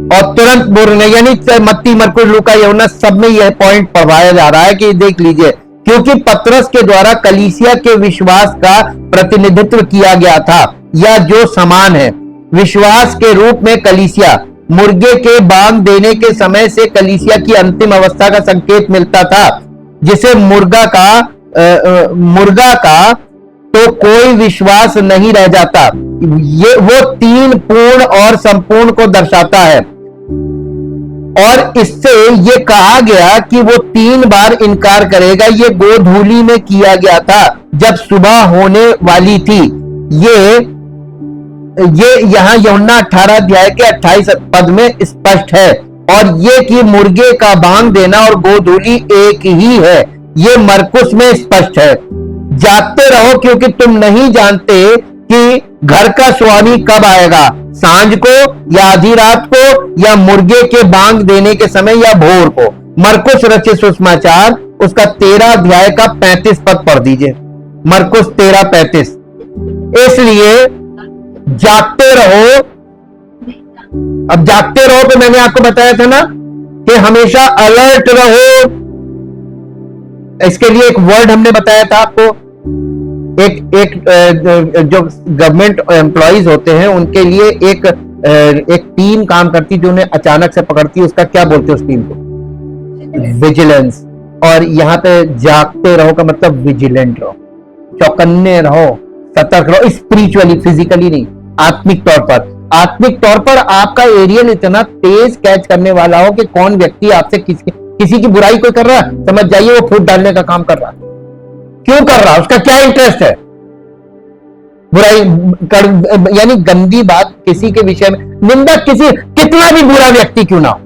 और तुरंत बोलने, यानी मत्ती, मरकुस, लूका, यूहन्ना सब में यह पॉइंट पढ़ाया जा रहा है कि देख लीजिए, क्योंकि पतरस के द्वारा कलीसिया के विश्वास का प्रतिनिधित्व किया गया था, या जो समान है विश्वास के रूप में कलीसिया मुर्गे के बांग देने के समय से कलीसिया की अंतिम अवस्था का संकेत मिलता था, जिसे मुर्गा का तो कोई विश्वास नहीं रह जाता। ये वो 3 पूर्ण और संपूर्ण को दर्शाता है, और इससे ये कहा गया कि वो 3 बार इनकार करेगा। ये गोधूली में किया गया था जब सुबह होने वाली थी। ये यहां यूहन्ना 18 अध्याय के 28 पद में स्पष्ट है, और ये कि मुर्गे का बांग देना और गोधूली एक ही है, ये मरकुस में स्पष्ट है। जागते रहो क्योंकि तुम नहीं जानते कि घर का स्वामी कब आएगा, सांझ को या आधी रात को या मुर्गे के बांग देने के समय या भोर को। मरकुस रचित सुसमाचार उसका 13 अध्याय का 35 पद पढ़ दीजिए। मरकुस 13:35। इसलिए जागते रहो। अब जागते रहो तो मैंने आपको बताया था ना कि हमेशा अलर्ट रहो। इसके लिए एक वर्ड हमने बताया था आपको। एक जो गवर्नमेंट एम्प्लॉइज होते हैं उनके लिए एक टीम काम करती जो उन्हें अचानक से पकड़ती है, उसका क्या बोलते हैं उस टीम को? विजिलेंस। और यहां पे जागते रहो का मतलब विजिलेंट रहो, चौकन्ने रहो, सतर्क रहो। स्पिरिचुअली, फिजिकली नहीं, आत्मिक तौर पर। आत्मिक तौर पर आपका एरियल इतना तेज कैच करने वाला हो कि कौन व्यक्ति आपसे किसी की बुराई कोई कर रहा है, समझ जाइए वो फूट डालने का काम कर रहा है। क्यों कर रहा है, उसका क्या इंटरेस्ट है? बुराई यानी गंदी बात किसी के विषय में, निंदा, कितना भी बुरा व्यक्ति क्यों ना हो,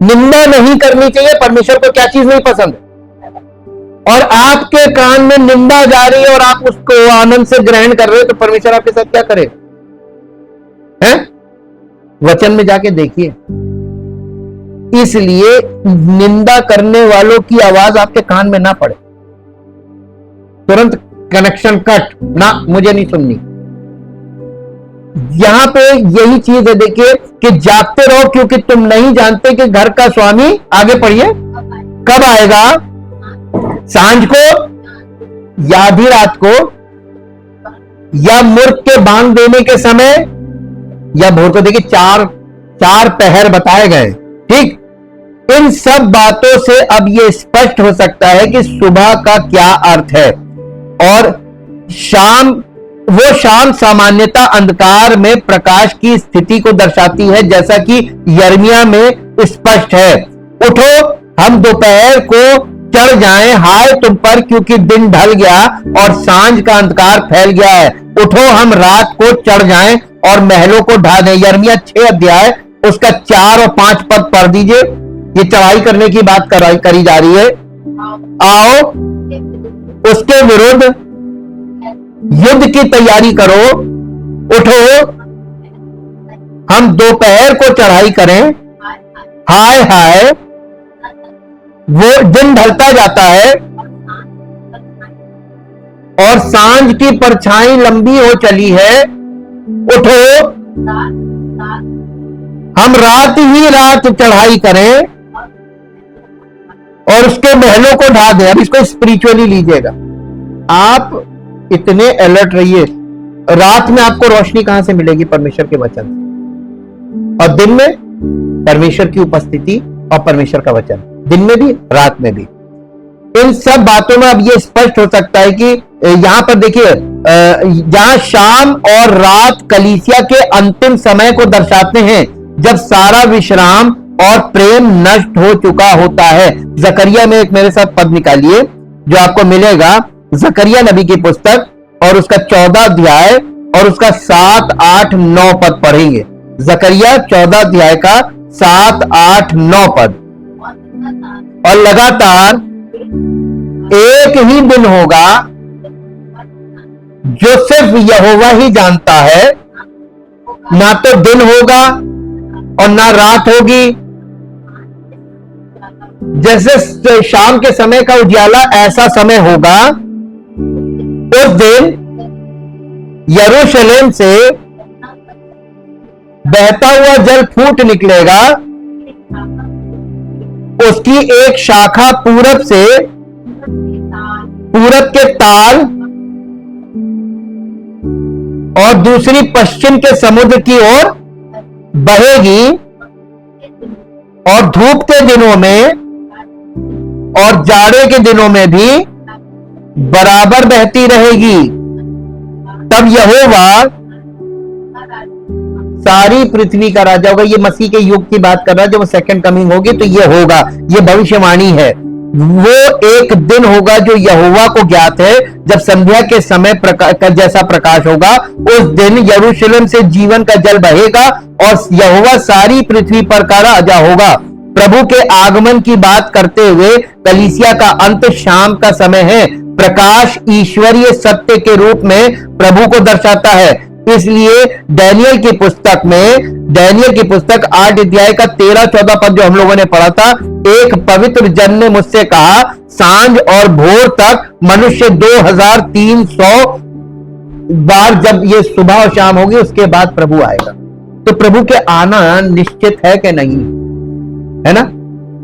निंदा नहीं करनी चाहिए। परमेश्वर को क्या चीज नहीं पसंद है? और आपके कान में निंदा जा रही है और आप उसको आनंद से ग्रहण कर रहे हो, तो परमेश्वर आपके साथ क्या करे? हैं? वचन में जाके देखिए। इसलिए निंदा करने वालों की आवाज आपके कान में ना पड़े, तुरंत कनेक्शन कट ना, मुझे नहीं सुननी। यहां पे यही चीज है, देखिए कि जागते रहो क्योंकि तुम नहीं जानते कि घर का स्वामी, आगे पढ़िए, कब आएगा, सांझ को या आधी रात को या मूर्ख के बांग देने के समय या भोर को। देखिए चार पहर बताए गए, ठीक। इन सब बातों से अब यह स्पष्ट हो सकता है कि सुबह का क्या अर्थ है, और वो शाम सामान्यतः अंधकार में प्रकाश की स्थिति को दर्शाती है, जैसा कि यिर्मयाह में स्पष्ट है। उठो, हम दोपहर को चढ़ जाएं, हाय तुम पर, क्योंकि दिन ढल गया और सांझ का अंधकार फैल गया है। उठो, हम रात को चढ़ जाएं और महलों को ढा दें। यिर्मयाह 6 अध्याय उसका 4 और 5 पद पढ़ दीजिए। ये चढ़ाई करने की बात करी जा रही है। आओ, उसके विरुद्ध युद्ध की तैयारी करो। उठो, हम दोपहर को चढ़ाई करें। हाय हाय, वो दिन ढलता जाता है और सांझ की परछाई लंबी हो चली है। उठो, हम रात ही रात चढ़ाई करें और उसके महलों को ढा दें। अब इसको स्पिरिचुअली लीजिएगा, आप इतने अलर्ट रहिए। रात में आपको रोशनी कहां से मिलेगी? परमेश्वर के वचन से। और दिन में परमेश्वर की उपस्थिति और परमेश्वर का वचन, दिन में भी रात में भी। इन सब बातों में अब ये स्पष्ट हो सकता है कि यहां पर देखिए, जहां शाम और रात कलीसिया के अंतिम समय को दर्शाते हैं, जब सारा विश्राम और प्रेम नष्ट हो चुका होता है। जकरिया में एक मेरे साथ पद निकालिए जो आपको मिलेगा, जकरिया नबी की पुस्तक और उसका 14 अध्याय और उसका 7, 8, 9 पद पढ़ेंगे। जकरिया 14 अध्याय का 7, 8, 9 पद। और लगातार एक ही दिन होगा जो सिर्फ यहोवा ही जानता है, ना तो दिन होगा और ना रात होगी। जैसे शाम के समय का उजाला ऐसा समय होगा। उस दिन यरूशलेम से बहता हुआ जल फूट निकलेगा, उसकी एक शाखा पूरब से, पूरब के ताल और दूसरी पश्चिम के समुद्र की ओर बहेगी, और धूप के दिनों में और जाड़े के दिनों में भी बराबर बहती रहेगी। तब यहोवा सारी पृथ्वी का राजा होगा। ये मसीह के युग की बात कर रहा है, जब सेकंड कमिंग होगी तो ये होगा, ये भविष्यवाणी है। वो एक दिन होगा जो यहोवा को ज्ञात है, जब संध्या के समय का जैसा प्रकाश होगा। उस दिन यरूशलेम से जीवन का जल बहेगा और यहोवा सारी पृथ्वी पर का राजा होगा। प्रभु के आगमन की बात करते हुए कलीसिया का अंत शाम का समय है। प्रकाश ईश्वरीय सत्य के रूप में प्रभु को दर्शाता है। इसलिए डैनियल की पुस्तक में, डैनियल की पुस्तक 8 अध्याय का 13-14 पद जो हम लोगों ने पढ़ा था, एक पवित्र जन ने मुझसे कहा, सांझ और भोर तक मनुष्य 2300 बार, जब ये सुबह और शाम होगी उसके बाद प्रभु आएगा। तो प्रभु के आना निश्चित है कि नहीं, है ना?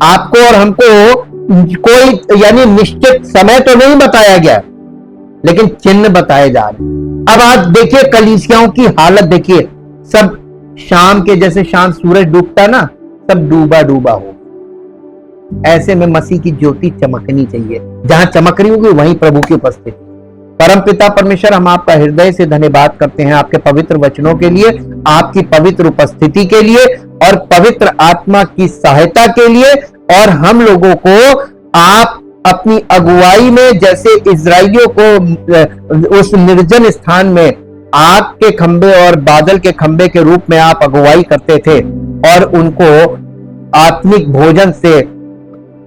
आपको और हमको कोई यानी निश्चित समय तो नहीं बताया गया, लेकिन चिन्ह बताए जा रहे हैं। अब आज देखिए कलीसियाओं की हालत देखिए, सब शाम के जैसे शाम सूरज डूबता ना, सब डूबा डूबा हो। ऐसे में मसीह की ज्योति चमकनी चाहिए, जहां चमक रही होगी वहीं प्रभु की उपस्थिति। परमपिता परमेश्वर, हम आपका हृदय से धन्यवाद करते हैं आपके पवित्र वचनों के लिए, आपकी पवित्र उपस्थिति के लिए और पवित्र आत्मा की सहायता के लिए। और हम लोगों को आप अपनी अगुवाई में, जैसे इजराइलियों को उस निर्जन स्थान में आग के खंबे और बादल के खंबे के रूप में आप अगुवाई करते थे और उनको आत्मिक भोजन से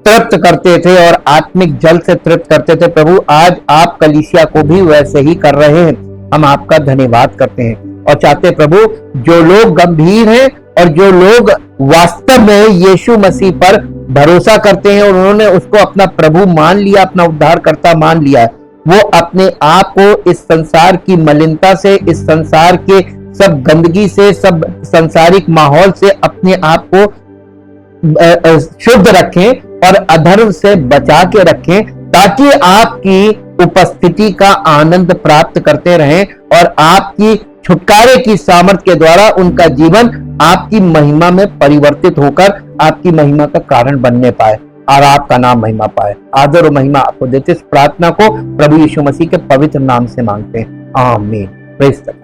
तृप्त करते थे और आत्मिक जल से तृप्त करते थे, प्रभु आज आप कलीसिया को भी वैसे ही कर रहे हैं। हम आपका धन्यवाद करते हैं और चाहते प्रभु, जो लोग गंभीर हैं और जो लोग वास्तव में यीशु मसीह पर भरोसा करते हैं और उन्होंने उसको अपना प्रभु मान लिया, अपना उद्धारकर्ता मान लिया, वो अपने आप को इस संसार की मलिनता से, इस संसार के सब गंदगी से, सब सांसारिक माहौल से अपने आप को शुद्ध रखें और अधर्म से बचा के रखें, ताकि आपकी उपस्थिति का आनंद प्राप्त करते रहें और आपकी छुटकारे की सामर्थ्य के द्वारा उनका जीवन आपकी महिमा में परिवर्तित होकर आपकी महिमा का कारण बनने पाए और आपका नाम महिमा पाए। आदर और महिमा आपको देते, इस प्रार्थना को प्रभु यीशु मसीह के पवित्र नाम से मांगते हैं, आमीन। Praise the Lord.